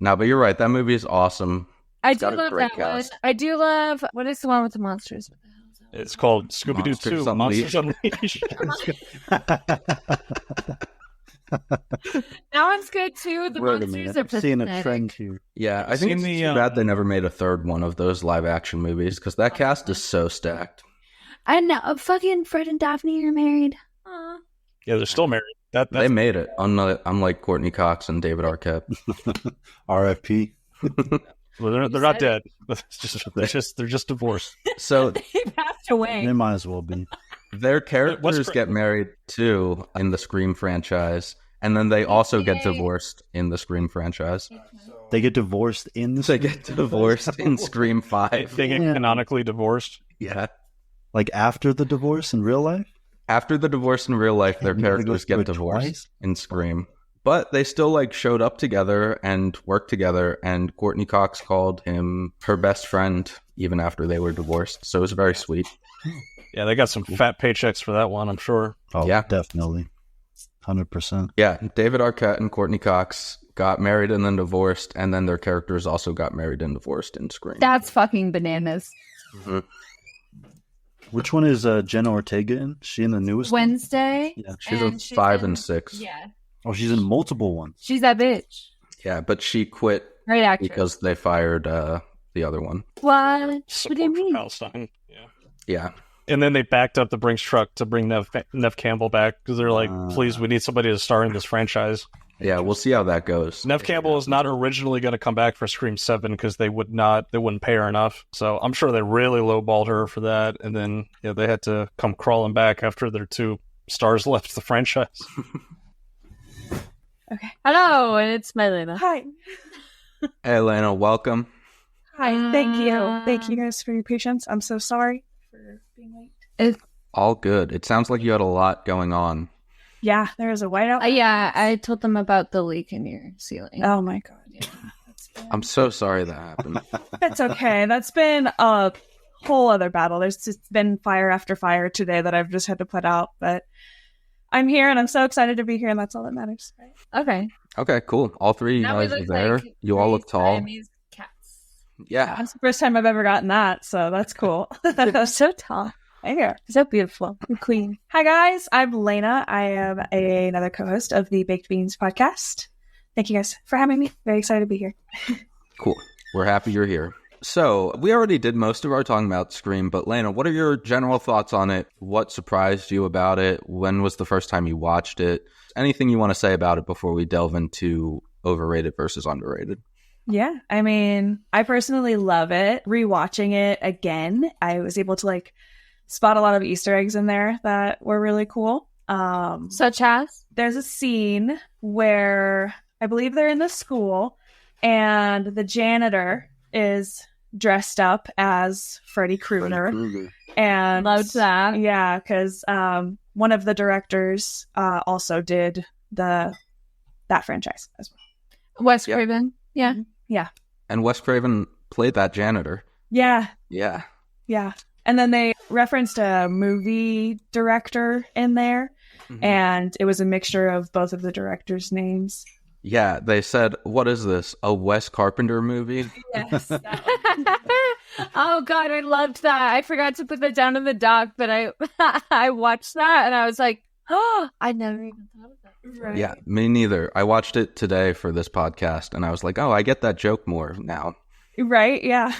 No, but you're right. That movie is awesome. I It's do got a love great that one. cast. I do love. What is the one with the monsters? What the hell is that? It's called Scooby Doo Monsters 2 Unleashed. Monsters Unleashed. That one's good too. The Wait a monsters minute. are I'm seeing a pathetic. trend here. Yeah, I think Seen it's the, too bad they never made a third one of those live-action movies because that cast is so stacked. I know. Fucking Fred and Daphne are married. Aw. Yeah, they're still married. That's They made it, unlike Courtney Cox and David Arquette. RFP. well, they're not dead. They're just divorced. So They passed away. They might as well be. their characters Cra- get married too in the Scream franchise, and then they also get divorced in the Scream franchise. They get divorced in the They get divorced in Scream 5. They get Yeah. canonically divorced. Yeah. Like after the divorce in real life? After the divorce in real life, their And they go characters through get it divorced twice? in Scream. But they still showed up together and worked together, and Courtney Cox called him her best friend even after they were divorced. So it was very sweet. Yeah, they got some fat paychecks for that one, I'm sure. Oh, Yeah. definitely. 100%. Yeah, David Arquette and Courtney Cox got married and then divorced, and then their characters also got married and divorced in Scream. That's fucking bananas. Mhm. Which one is Jenna Ortega in? Is she in the newest one? Wednesday. Yeah. She's and in she's 5 in- and 6. Yeah, Oh, she's in multiple ones. she's that bitch. Yeah, but she quit Great actress. because they fired the other one. What? What do you Support for mean? Palestine. Yeah. Yeah. And then they backed up the Brinks truck to bring Nev Campbell back because they're like, please, we need somebody to star in this franchise. Yeah, we'll see how that goes. Nev Campbell is not originally going to come back for Scream 7 because they wouldn't pay her enough. So I'm sure they really lowballed her for that. And then they had to come crawling back after their two stars left the franchise. Okay. Hello, and it's Mylena. Hi. Hey, Elena, welcome. Hi. Thank you. Thank you guys for your patience. I'm so sorry for being late. All good. It sounds like you had a lot going on. Yeah, there is a whiteout. Yeah, I told them about the leak in your ceiling. Oh my god. I'm so sorry that happened. That's okay. That's been a whole other battle. There's just been fire after fire today that I've just had to put out, but I'm here and I'm so excited to be here, and that's all that matters. Right? Okay. Okay, cool. All three of you Now we guys are look there. like You all look three tall. Siamese cats. Yeah. That's the first time I've ever gotten that, so that's cool. So tall. Here. So beautiful. Queen. Hi guys, I'm Lena. I am another co-host of the Baked Beans podcast. Thank you guys for having me. Very excited to be here. Cool. We're happy you're here. So, we already did most of our talking about Scream, but Lena, what are your general thoughts on it? What surprised you about it? When was the first time you watched it? Anything you want to say about it before we delve into overrated versus underrated? Yeah, I mean, I personally love it. Rewatching it again, I was able to spot a lot of Easter eggs in there that were really cool. Such as? There's a scene where I believe they're in the school and the janitor is dressed up as Freddy Krueger. And Loved that. Yeah, because one of the directors also did that franchise as well. Wes Yep. Craven. Yeah. And Wes Craven played that janitor. Yeah, Yeah. yeah. And then they referenced a movie director in there, Mhm. and it was a mixture of both of the directors' names. Yeah, they said, what is this? A Wes Carpenter movie? Yes. Oh God, I loved that. I forgot to put that down in the doc, but I watched that and I was like, oh, I never even thought of that. Right. Yeah, me neither. I watched it today for this podcast, and I was like, oh, I get that joke more now. Right? Yeah.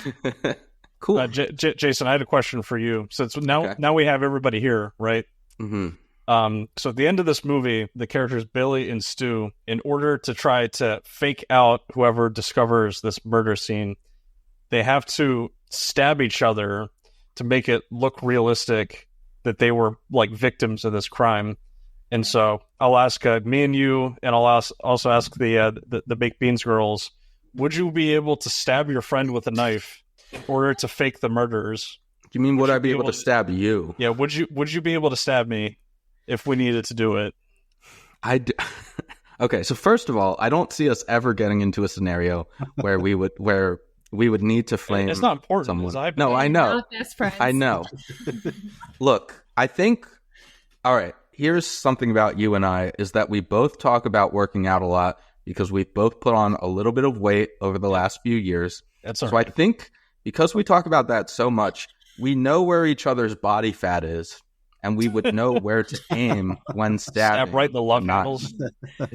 Cool. Jason, I had a question for you. Since now we have everybody here, right? Mm-hmm. So at the end of this movie, the characters Billy and Stu, in order to try to fake out whoever discovers this murder scene, they have to stab each other to make it look realistic that they were like victims of this crime. And so I'll ask me and you, and I'll also ask the Baked Beans girls, would you be able to stab your friend with a knife in order to fake the murders? You mean would I be able to stab you? Yeah, would you be able to stab me if we needed to do it? Okay, so first of all, I don't see us ever getting into a scenario where we would need to flame. It's not important. Someone. No, I know. Not best friends. I know. Look, I think. All right. Here's something about you and I is that we both talk about working out a lot because we've both put on a little bit of weight over the last few years. That's so I think because we talk about that so much, we know where each other's body fat is, and we would know where to aim when stabbing. Stab right in the love handles.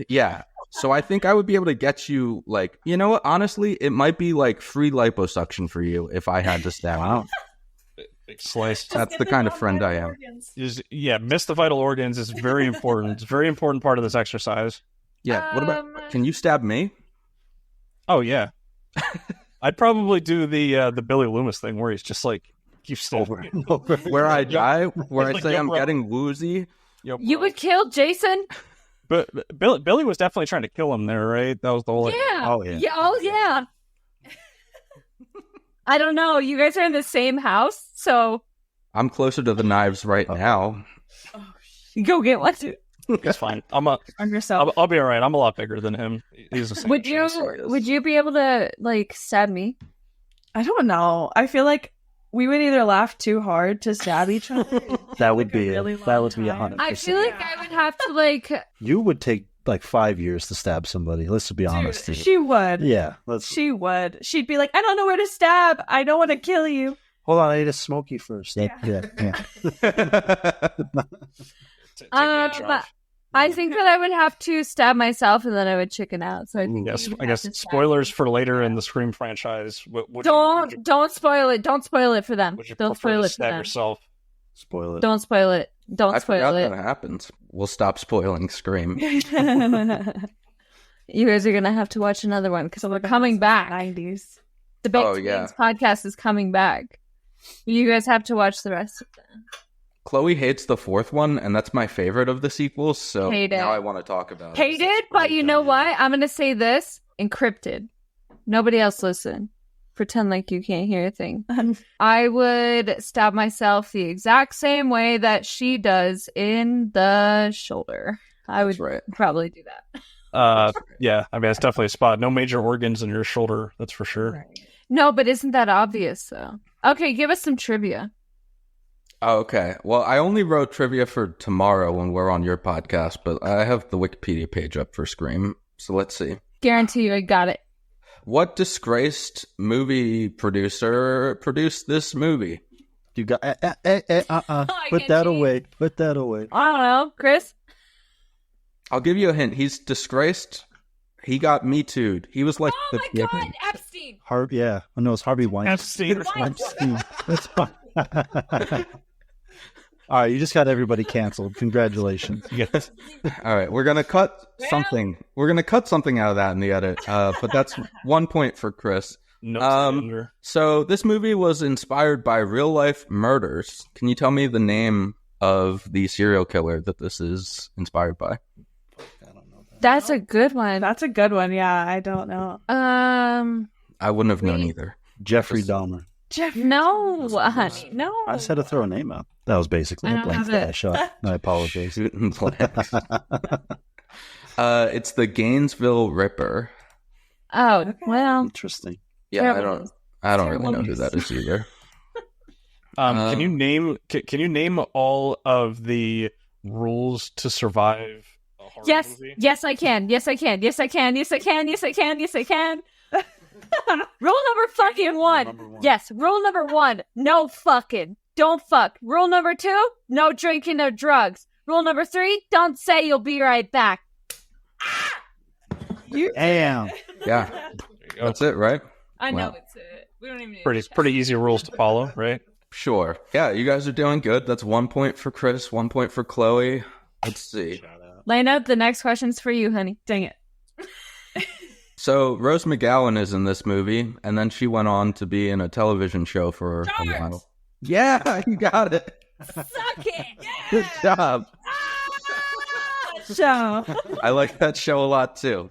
Yeah. So I think I would be able to get you, like, you know what? Honestly, it might be like free liposuction for you if I had to stab. Wow. Big slice. That's the kind of friend I am. Miss the vital organs is very important. It's a very important part of this exercise. Yeah. What about? Can you stab me? Oh yeah. I'd probably do the Billy Loomis thing where he's just like keeps stabbing Over. Where I die, where I Like, say yo, I'm bro. getting woozy. Yo, You bro. would kill Jason? But Billy was definitely trying to kill him there, right? That was the whole. Yeah. Oh, yeah. Oh yeah. I don't know. You guys are in the same house, so I'm closer to the knives right now. go get one too. It's fine. On yourself. I'll be all right. I'm a lot bigger than him. He's the same. Would you be able to like stab me? I don't know. I feel like we would either laugh too hard to stab each other. That would Like a be really that long would be time. 100%. I feel like I would have to like. You would take like 5 years to stab somebody. Let's be honest. Dude, here. she would. Yeah. Let's She would. She'd be like, I don't know where to stab. I don't want to kill you. hold on. I need a smoky first. Yeah. I think that I would have to stab myself and then I would chicken out. So Yes, I guess spoilers for later in the Scream franchise. Don't spoil it. Don't spoil it for them. Would you Don't prefer spoil to it for stab them. yourself? Spoil it. Don't spoil it. Don't I spoil forgot it. that happens. We'll stop spoiling Scream. You guys are gonna have to watch another one because we're coming back. 90s. The Baked Oh, yeah. Beans podcast is coming back. You guys have to watch the rest of them. Chloe hates the fourth one, and that's my favorite of the sequels. So Hate it. now I want to talk about it. Hated, but you know what? I'm gonna say this: encrypted. Nobody else listen. Pretend like you can't hear a thing. I would stab myself the exact same way that she does in the shoulder. I would That's right. probably do that. Yeah. I mean, it's definitely a spot. No major organs in your shoulder. That's for sure. No, but isn't that obvious though? Okay, give us some trivia. Oh, okay. Well, I only wrote trivia for tomorrow when we're on your podcast, but I have the Wikipedia page up for Scream. So let's see. Guarantee you I got it. What disgraced movie producer produced this movie? You got I Put can't that cheat. away. Put that away. I don't know, Chris. I'll give you a hint. He's disgraced. He got Me Too'd. He was like Oh my God, Epstein. Yeah. Oh, no, it's Harvey Weinstein. Epstein. That's fine. All right, you just got everybody canceled. Congratulations. Yes. All right, we're gonna cut something. We're gonna cut something out of that in the edit. But that's 1 point for Chris. No cylinder. So this movie was inspired by real life murders. Can you tell me the name of the serial killer that this is inspired by? That's a good one. That's a good one. Yeah, I don't know. I wouldn't have known Wait. either. Jeffrey Dahmer. No, honey, no. I just had to throw a name out. That was basically I a don't blank have it. flash shot. I apologize. Shooting blanks. It's the Gainesville Ripper. Oh, well. Interesting. Yeah, Terrible. I don't really know who that is either. Can you name all of the rules to survive a horror Yes, movie? yes, I can. Yes, I can. Yes, I can. Yes, I can. Yes, I can. Yes, I can. Rule number fucking one. number one. Yes, rule number 1. No fucking. Don't fuck. Rule number 2. No drinking or drugs. Rule number 3. Don't say you'll be right back. Damn. Yeah, that's it, right? I know Wow. it's it. We don't even need Pretty easy rules to follow, right? Sure. Yeah, you guys are doing good. That's 1 point for Chris, 1 point for Chloe. Let's see. Lena, the next question's for you, honey. Dang it. So Rose McGowan is in this movie, and then she went on to be in a television show for a while. Yeah, you got it. Suck it. Good job. Show. I like that show a lot too.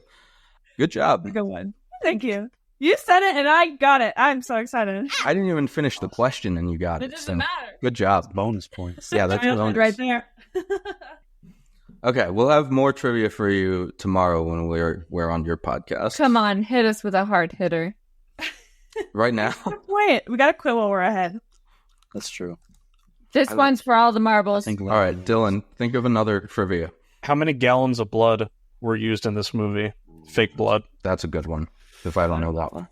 Good job. Good one. Thank you. You said it and I got it. I'm so excited. I didn't even finish the question, and you got it. It so doesn't matter. Good job. Bonus points. Yeah, that's bonus. right there. Okay, we'll have more trivia for you tomorrow when we're on your podcast. Come on, hit us with a hard hitter. Right now. Wait, we got to quit while we're ahead. That's true. This one's for all the marbles. All right, Dylan, think of another trivia. How many gallons of blood were used in this movie? Fake blood. That's a good one. If I don't know that one.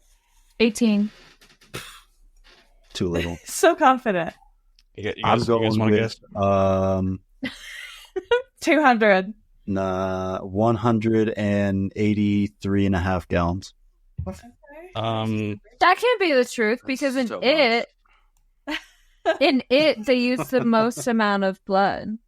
18. Too little. So confident. You I'm guys going want to with guess? 200. 183 and a half gallons. That can't be the truth because in so it they use the most amount of blood.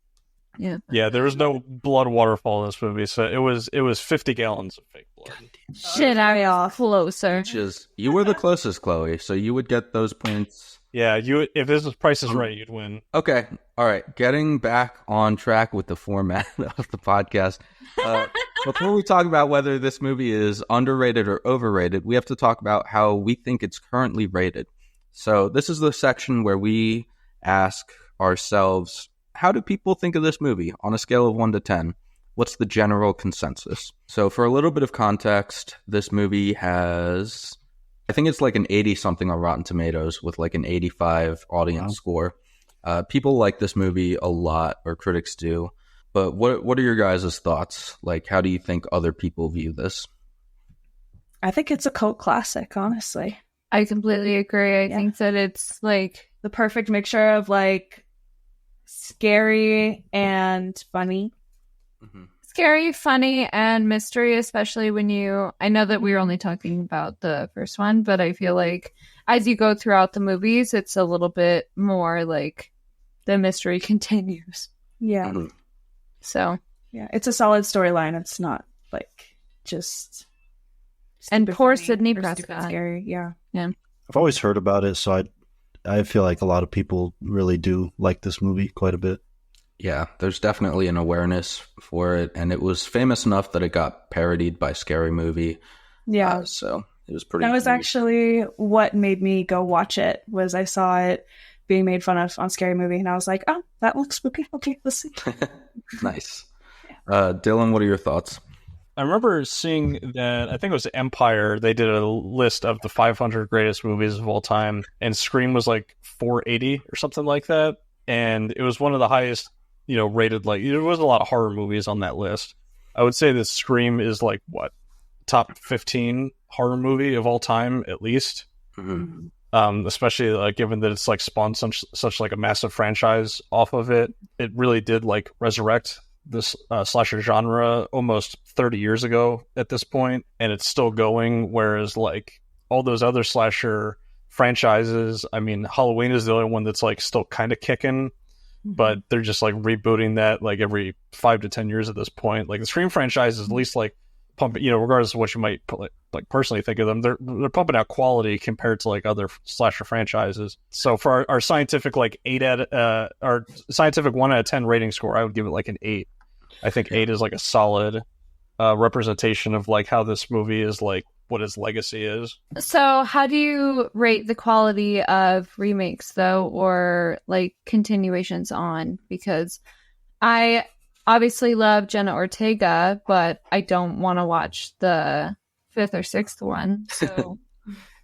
Yeah. Yeah, there was no blood waterfall in this movie, so it was 50 gallons of fake blood. Shit, I was closer. Which is, you were the closest, Chloe, so you would get those points. Yeah, if this was Price is Right, you'd win. Okay, all right. Getting back on track with the format of the podcast. Before we talk about whether this movie is underrated or overrated, we have to talk about how we think it's currently rated. So this is the section where we ask ourselves, how do people think of this movie on a scale of 1 to 10? What's the general consensus? So for a little bit of context, this movie has, I think it's like an 80-something on Rotten Tomatoes with like an 85 audience score. People like this movie a lot, or critics do. But what are your guys' thoughts? Like, how do you think other people view this? I think it's a cult classic, honestly. I completely agree. I think that it's like The perfect mixture of like scary and funny. Mm-hmm. scary, funny, and mystery, especially when I know that we were only talking about the first one, but I feel like as you go throughout the movies, it's a little bit more like the mystery continues. Yeah. Mm-hmm. So, Yeah. It's a solid storyline. It's not like just and stupid poor funny Sidney or stupid Prescott. scary. Yeah. I've always heard about it, so I feel like a lot of people really do like this movie quite a bit. Yeah, there's definitely an awareness for it, and it was famous enough that it got parodied by Scary Movie. Yeah. So it was pretty. That was neat. actually what made me go watch it. Was I saw it being made fun of on Scary Movie, and I was like, "Oh, that looks spooky. Okay, let's see." Nice. Dylan, what are your thoughts? I remember seeing that, I think it was Empire, they did a list of the 500 greatest movies of all time, and Scream was like 480 or something like that, and it was one of the highest, rated, like, there was a lot of horror movies on that list. I would say that Scream is like, what, top 15 horror movie of all time, at least? Mm-hmm. Especially like given that it's like spawned such like a massive franchise off of it. It really did like resurrect this slasher genre almost 30 years ago at this point, and it's still going, whereas like all those other slasher franchises, I mean, Halloween is the only one that's like still kind of kicking, but they're just like rebooting that like every 5 to 10 years at this point. Like the Scream franchise is at least like pumping, regardless of what you might like personally think of them, they're pumping out quality compared to like other slasher franchises. So for our scientific like our scientific 1 out of 10 rating score, I would give it like an 8. I think 8 is like a solid representation of like how this movie is, like what its legacy is. So how do you rate the quality of remakes though, or like continuations on? Because I obviously love Jenna Ortega, but I don't want to watch the 5th or 6th one. So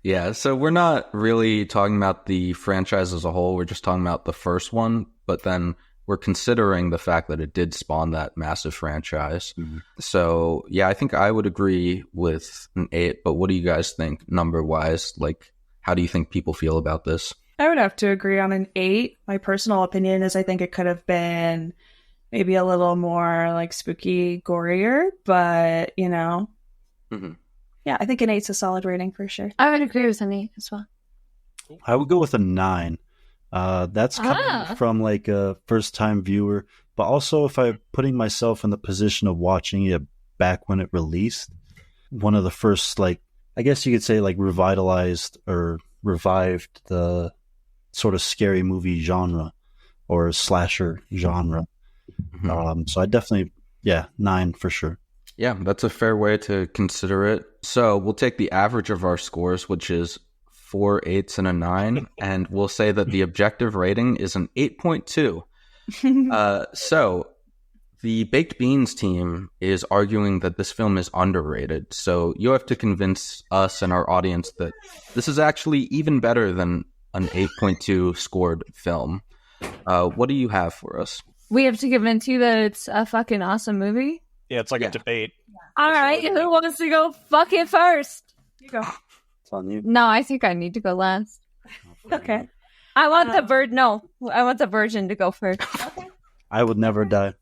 Yeah, so we're not really talking about the franchise as a whole. We're just talking about the first one, but then we're considering the fact that it did spawn that massive franchise. Mhm. So, yeah, I think I would agree with an 8, but what do you guys think number-wise? Like, how do you think people feel about this? I would have to agree on an 8. My personal opinion is I think it could have been maybe a little more like spooky, gorier, but Mhm. yeah, I think an 8's a solid rating for sure. I would agree with an 8 as well. I would go with a 9. That's coming from like a first-time viewer, but also if I'm putting myself in the position of watching it back when it released, one of the first, like, I guess you could say, like, revitalized or revived the sort of scary movie genre or slasher genre. Mhm. So I definitely, 9 for sure. Yeah, that's a fair way to consider it. So we'll take the average of our scores, which is 4 8s and a 9, and we'll say that the objective rating is an 8.2. So the Baked Beans team is arguing that this film is underrated. So you have to convince us and our audience that this is actually even better than an 8.2 scored film. What do you have for us? We have to convince you that it's a fucking awesome movie? Yeah, it's like a debate. All right, who wants to go fucking first? You go. It's on you. No, I think I need to go last. Okay. I want I want the virgin to go first. I would never die.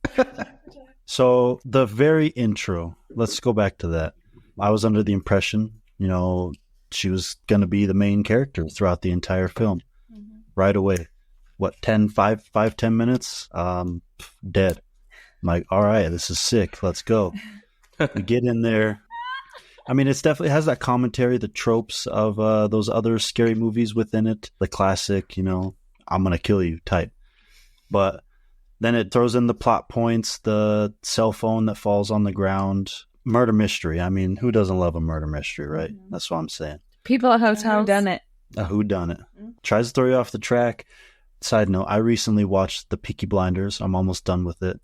So the very intro, let's go back to that. I was under the impression, she was going to be the main character throughout the entire film. Right away. What, 10 minutes? Dead. I'm like, all right, this is sick. Let's go. We get in there. I mean, it's definitely has that commentary, the tropes of those other scary movies within it. The classic, I'm going to kill you type. But then it throws in the plot points, the cell phone that falls on the ground, murder mystery. I mean, who doesn't love a murder mystery, right? That's what I'm saying. People at hotels. Done it. A whodunit. Tries to throw you off the track. Side note, I recently watched The Peaky Blinders. I'm almost done with it.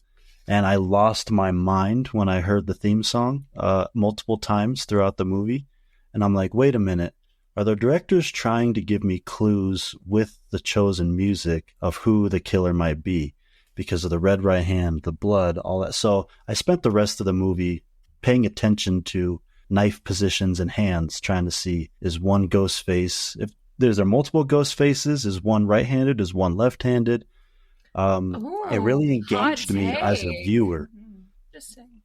And I lost my mind when I heard the theme song multiple times throughout the movie. And I'm like, wait a minute. Are the directors trying to give me clues with the chosen music of who the killer might be? Because of the red right hand, the blood, all that. So I spent the rest of the movie paying attention to knife positions and hands, trying to see, is one ghost face, if there's multiple ghost faces, is one right-handed, is one left-handed? It really engaged me as a viewer.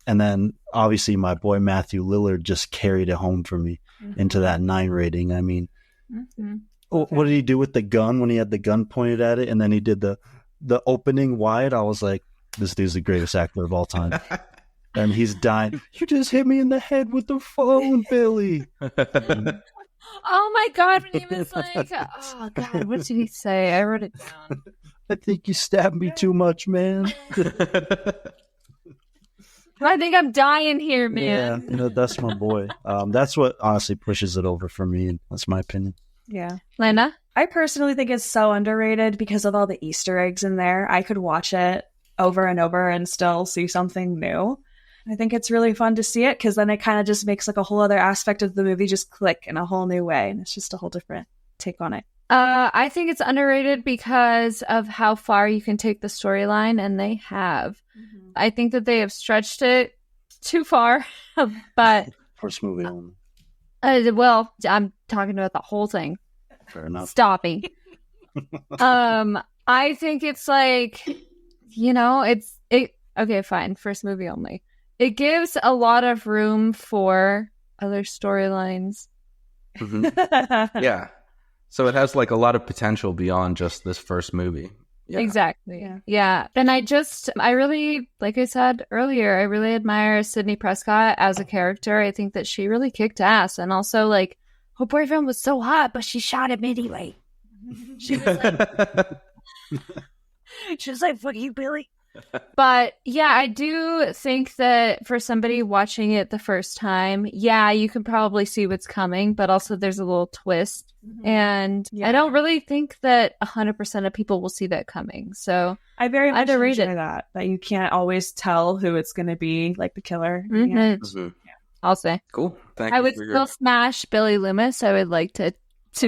And then obviously my boy Matthew Lillard just carried it home for me into that 9 rating. I mean, what did he do with the gun when he had the gun pointed at it and then he did the opening wide? I was like, this dude's the greatest actor of all time. And he's dying. You just hit me in the head with the phone, Billy. Oh my God, when he was like, oh God, what did he say? I wrote it down. I think you stabbed me too much, man. I think I'm dying here, man. Yeah, that's my boy. That's what honestly pushes it over for me. That's my opinion. Yeah. Lena? I personally think it's so underrated because of all the Easter eggs in there. I could watch it over and over and still see something new. I think it's really fun to see it because then it kind of just makes like a whole other aspect of the movie just click in a whole new way. And it's just a whole different take on it. I think it's underrated because of how far you can take the storyline, and they have. I think that they have stretched it too far, but... First movie only. Well, I'm talking about the whole thing. Fair enough. Stopping. I think it's like, okay, fine. First movie only. It gives a lot of room for other storylines. Yeah. So it has like a lot of potential beyond just this first movie. Yeah. Exactly. Yeah. And I really, like I said earlier, I really admire Sidney Prescott as a character. I think that she really kicked ass. And also, like, her boyfriend was so hot, but she shot him anyway. She was like, fuck you, Billy. But yeah, I do think that for somebody watching it the first time, you can probably see what's coming, but also there's a little twist. And I don't really think that 100% of people will see that coming. So I very much underrated. enjoy that you can't always tell who it's going to be, like the killer. I'll say. Cool. Thank you. I would still smash Billy Loomis. I would like to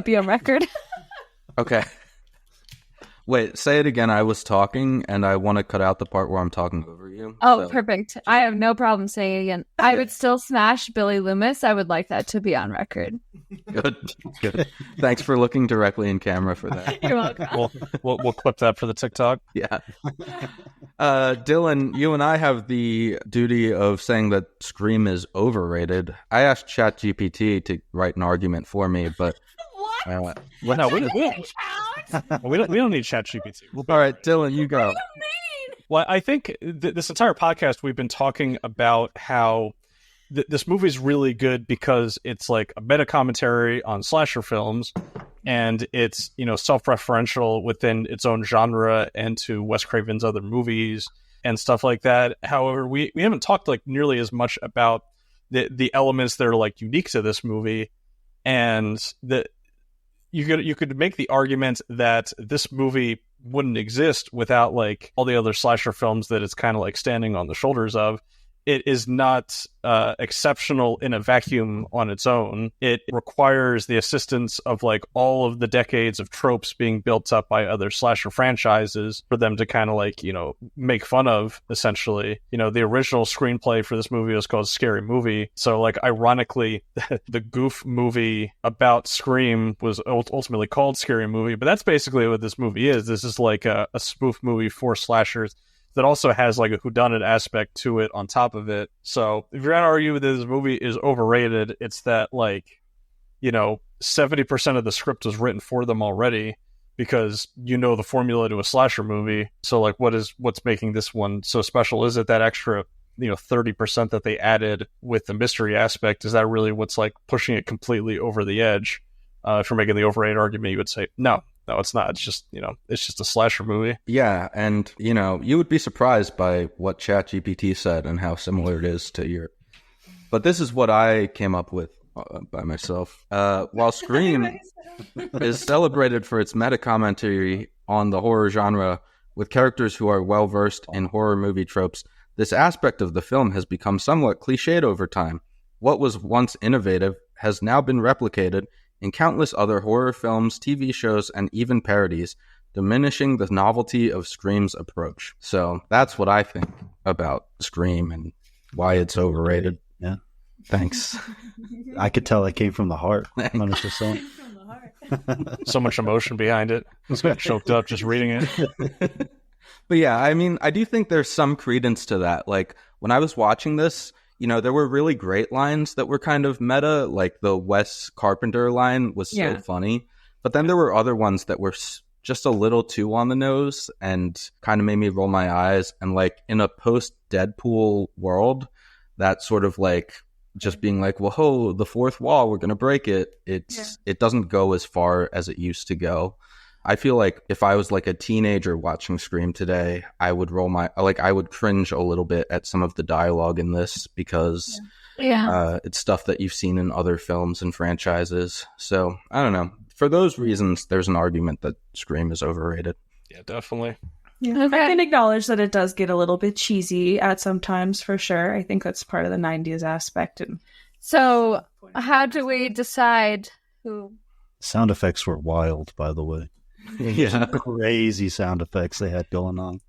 be on record. Okay. Wait, say it again. I was talking, and I want to cut out the part where I'm talking over you. Oh, so. Perfect. I have no problem saying it again. I would still smash Billy Loomis. I would like that to be on record. Good. Thanks for looking directly in camera for that. You're welcome. We'll clip that for the TikTok. Yeah. Dylan, you and I have the duty of saying that Scream is overrated. I asked ChatGPT to write an argument for me, but... What? We don't need ChatGPT. All right, Dylan, you go. What do you mean? Well, I think this entire podcast we've been talking about how this movie is really good because it's like a meta commentary on slasher films, and it's self-referential within its own genre and to Wes Craven's other movies and stuff like that. However, we haven't talked like nearly as much about the elements that are like unique to this movie, and you could make the argument that this movie wouldn't exist without like all the other slasher films that it's kind of like standing on the shoulders of. It is not exceptional in a vacuum on its own. It requires the assistance of like all of the decades of tropes being built up by other slasher franchises for them to kind of like, make fun of, essentially. The original screenplay for this movie was called Scary Movie. So like ironically, the goof movie about Scream was ultimately called Scary Movie. But that's basically what this movie is. This is like a spoof movie for slashers that also has like a whodunit aspect to it on top of it. So if you're going to argue that this movie is overrated, it's that like, 70% of the script was written for them already because the formula to a slasher movie. So like what's making this one so special? Is it that extra 30% that they added with the mystery aspect? Is that really what's like pushing it completely over the edge? If you're making the overrated argument, you would say no, it's not. It's just, it's just a slasher movie. Yeah, and, you would be surprised by what ChatGPT said and how similar it is to your... But this is what I came up with by myself. While Scream is celebrated for its meta-commentary on the horror genre with characters who are well-versed in horror movie tropes, this aspect of the film has become somewhat cliched over time. What was once innovative has now been replicated in countless other horror films, TV shows, and even parodies, diminishing the novelty of Scream's approach. So that's what I think about Scream and why it's overrated. Yeah. Thanks. I could tell it came from the heart. 100%. So much emotion behind it. I was getting choked up just reading it. But yeah, I mean, I do think there's some credence to that. Like, when I was watching this, there were really great lines that were kind of meta, like the Wes Carpenter line was so funny. But then there were other ones that were just a little too on the nose and kind of made me roll my eyes. And like in a post-Deadpool world, that sort of like just being like, whoa, the fourth wall, we're going to break it. It doesn't go as far as it used to go. I feel like if I was like a teenager watching Scream today, I would I would cringe a little bit at some of the dialogue in this because it's stuff that you've seen in other films and franchises. So I don't know. For those reasons, there's an argument that Scream is overrated. Yeah, definitely. Yeah. Okay. I can acknowledge that it does get a little bit cheesy at some times, for sure. I think that's part of the 90s aspect. And so how do we decide who? Sound effects were wild, by the way. Yeah, crazy sound effects they had going on.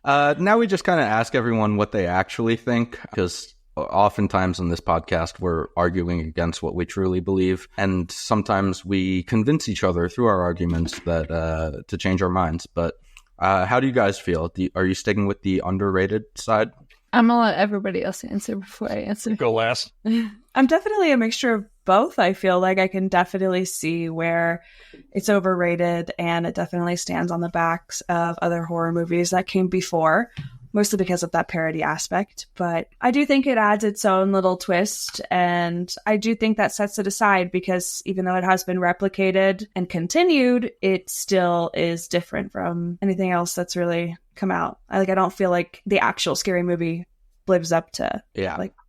Now we just kind of ask everyone what they actually think, because oftentimes in this podcast we're arguing against what we truly believe, and sometimes we convince each other through our arguments that to change our minds. But how do you guys feel? Are you sticking with the underrated side? I'm gonna let everybody else answer before I answer. Go last. I'm definitely a mixture of both. I feel like I can definitely see where it's overrated, and it definitely stands on the backs of other horror movies that came before, mostly because of that parody aspect. But I do think it adds its own little twist, and I do think that sets it aside because even though it has been replicated and continued, it still is different from anything else that's really come out. I don't feel like the actual Scary Movie lives up to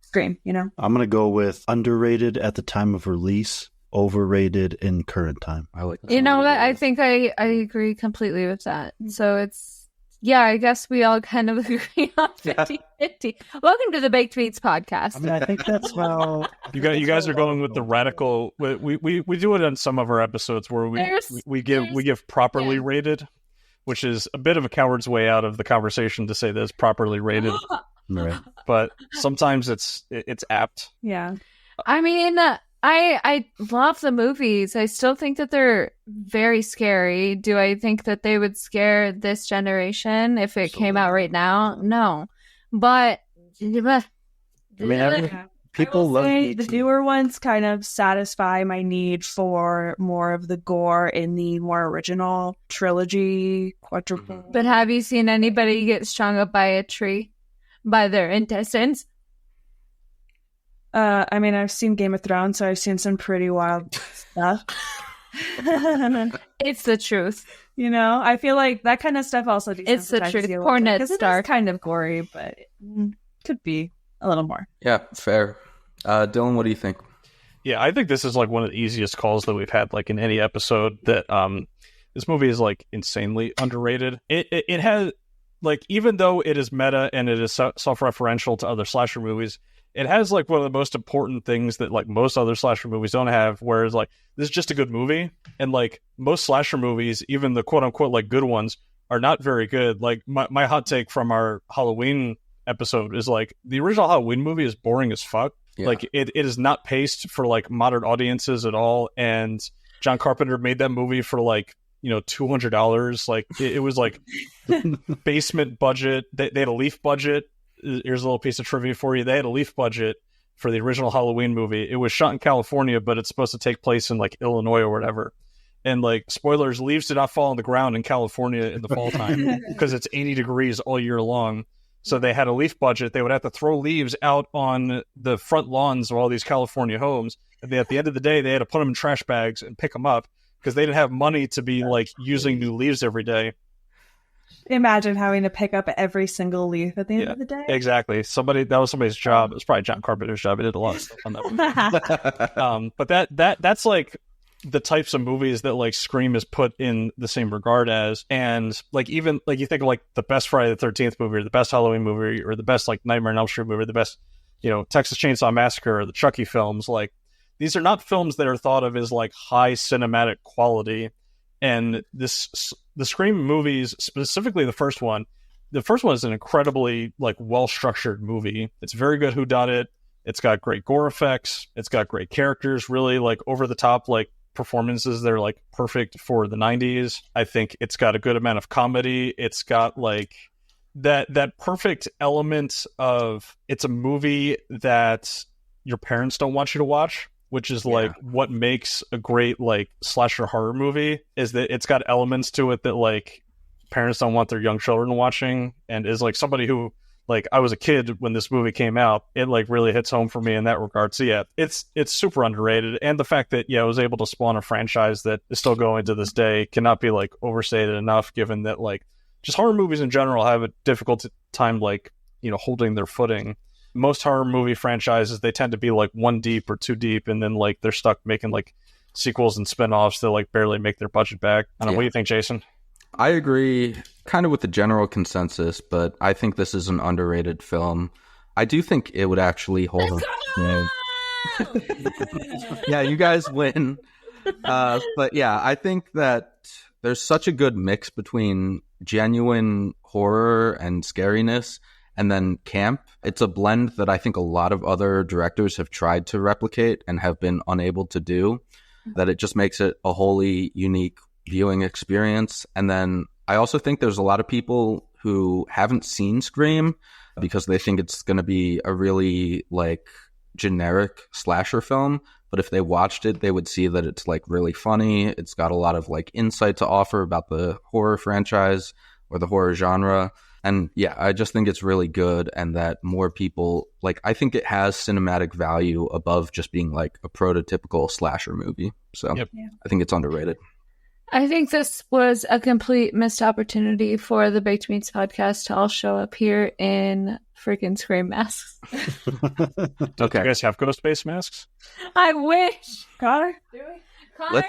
Scream, I'm going to go with underrated at the time of release, overrated in current time. I like that. You know what? I think I agree completely with that. So it's Yeah, I guess we all kind of agree on 50-50. Welcome to the Baked Meats podcast. I mean, I think that's how you guys are going with the radical. We do it on some of our episodes where we give properly rated, which is a bit of a coward's way out of the conversation to say that it's properly rated. right. But sometimes it's apt. Yeah. I mean, I love the movies. I still think that they're very scary. Do I think that they would scare this generation if it came out right now? No. But I mean, people love the newer ones kind of satisfy my need for more of the gore in the more original trilogy, quadruple. But have you seen anybody get strung up by a tree? By their intestines? I mean, I've seen Game of Thrones, so I've seen some pretty wild stuff. It's the truth. You know, I feel like that kind of stuff also. It's the truth. Poor Ned Stark. It's kind of gory, but it could be a little more. Yeah, fair. Dylan, what do you think? Yeah, I think this is like one of the easiest calls that we've had like in any episode. That this movie is like insanely underrated. It has like, even though it is meta and it is self-referential to other slasher movies, it has like one of the most important things that like most other slasher movies don't have, whereas like this is just a good movie. And like most slasher movies, even the quote unquote like good ones, are not very good. Like my hot take from our Halloween episode is like the original Halloween movie is boring as fuck. Yeah. Like it is not paced for like modern audiences at all. And John Carpenter made that movie for like, you know, $200. Like it was like basement budget. They had a leaf budget. Here's a little piece of trivia for you. They had a leaf budget for the original Halloween movie. It was shot in California, but it's supposed to take place in like Illinois or whatever. And like, spoilers, leaves did not fall on the ground in California in the fall time because it's 80 degrees all year long. So they had a leaf budget. They would have to throw leaves out on the front lawns of all these California homes. And at the end of the day, they had to put them in trash bags and pick them up because they didn't have money to be like using new leaves every day. Imagine having to pick up every single leaf at the end of the day. Exactly. That was somebody's job. It was probably John Carpenter's job. He did a lot of stuff on that one. But that's like the types of movies that like Scream is put in the same regard as. And like, even like you think of like the best Friday the 13th movie or the best Halloween movie or the best like Nightmare on Elm Street movie or the best, you know, Texas Chainsaw Massacre or the Chucky films. Like, these are not films that are thought of as like high cinematic quality. And the Scream movies, specifically the first one is an incredibly like well-structured movie. It's very good whodunit. It's got great gore effects. It's got great characters, really like over-the-top like performances that are like perfect for the 90s. I think it's got a good amount of comedy. It's got like that perfect element of it's a movie that your parents don't want you to watch, which is like what makes a great like slasher horror movie, is that it's got elements to it that like parents don't want their young children watching. And is like somebody who like, I was a kid when this movie came out, it like really hits home for me in that regard. So yeah, it's super underrated. And the fact that it was able to spawn a franchise that is still going to this day cannot be like overstated enough, given that like just horror movies in general have a difficult time like, you know, holding their footing. Most horror movie franchises, they tend to be like one deep or two deep, and then like they're stuck making like sequels and spin-offs that like barely make their budget back. I don't know. What do you think, Jason? I agree kind of with the general consensus, but I think this is an underrated film. I do think it would actually hold up. Yeah, you guys win. But yeah, I think that there's such a good mix between genuine horror and scariness and then camp. It's a blend that I think a lot of other directors have tried to replicate and have been unable to do, that it just makes it a wholly unique viewing experience. And then I also think there's a lot of people who haven't seen Scream because they think it's going to be a really like generic slasher film. But if they watched it, they would see that it's like really funny. It's got a lot of like insight to offer about the horror franchise or the horror genre. And yeah, I just think it's really good, and that more people, like, I think it has cinematic value above just being like a prototypical slasher movie. So I think it's underrated. I think this was a complete missed opportunity for the Baked Meats podcast to all show up here in freaking Scream masks. Okay. You guys have ghost face masks? I wish. Connor? Do we? Connor?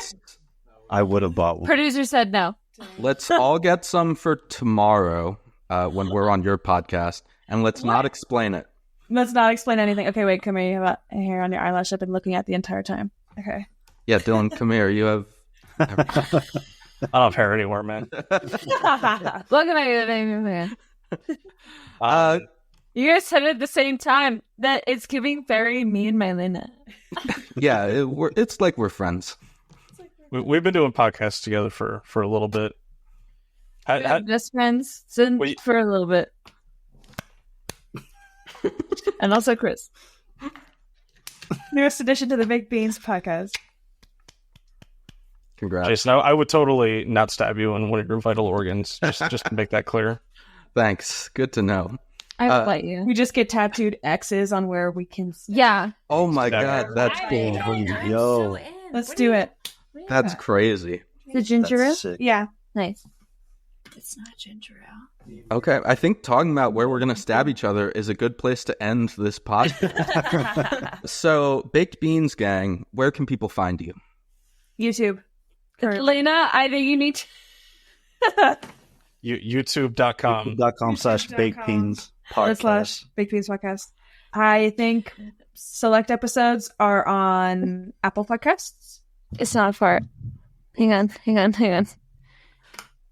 I would have bought one. Producer said no. Let's all get some for tomorrow when we're on your podcast, and let's not explain it. Let's not explain anything. Okay, wait, come here. You have a hair on your eyelash. I've been looking at the entire time. Okay. Yeah, Dylan, come here. You have... I don't have hair anywhere, man. Look at my you guys said it at the same time that it's giving very me and Mylena. Yeah, it's like we're friends. We've been doing podcasts together for a little bit. Best friends for a little bit. And also Chris. Newest addition to the Big Beans podcast. Congrats. Jason, I would totally not stab you in one of your vital organs, just to make that clear. Thanks. Good to know. I will let you. We just get tattooed X's on where we can... Yeah. Oh my God, that's cool. Yo. Let's do it. That's crazy. The ginger ale? Yeah. Nice. It's not ginger ale. Okay, I think talking about where we're going to stab each other is a good place to end this podcast. So, Baked Beans Gang, where can people find you? YouTube. Lena, I think you need to... YouTube.com. YouTube.com/baked beans podcast. Baked Beans podcast. I think select episodes are on Apple Podcasts. It's not far. Hang on.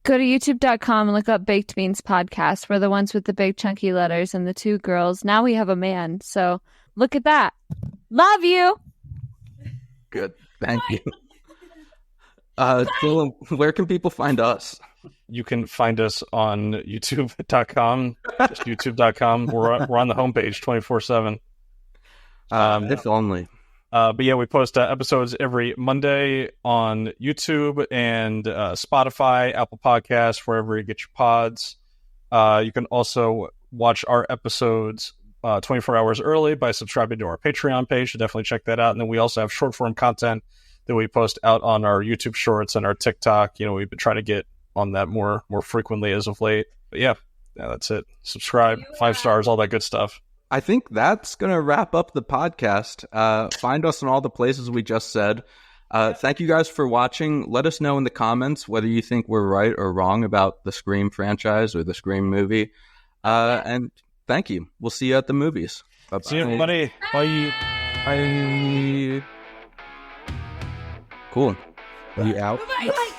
Go to youtube.com and look up Baked Beans Podcast. We're the ones with the big chunky letters and the two girls. Now we have a man. So look at that. Love you. Good. Thank you. Dylan, where can people find us? You can find us on youtube.com. Just youtube.com. We're on the homepage 24/7. If only. But yeah, we post episodes every Monday on YouTube and Spotify, Apple Podcasts, wherever you get your pods. You can also watch our episodes 24 hours early by subscribing to our Patreon page. So definitely check that out. And then we also have short form content that we post out on our YouTube Shorts and our TikTok. We've been trying to get on that more frequently as of late. But yeah, that's it. Subscribe, 5 stars, all that good stuff. I think that's going to wrap up the podcast. Find us in all the places we just said. Thank you guys for watching. Let us know in the comments whether you think we're right or wrong about the Scream franchise or the Scream movie. And thank you. We'll see you at the movies. Bye-bye. See you, everybody. Bye. Bye. Cool. Are you out? Bye.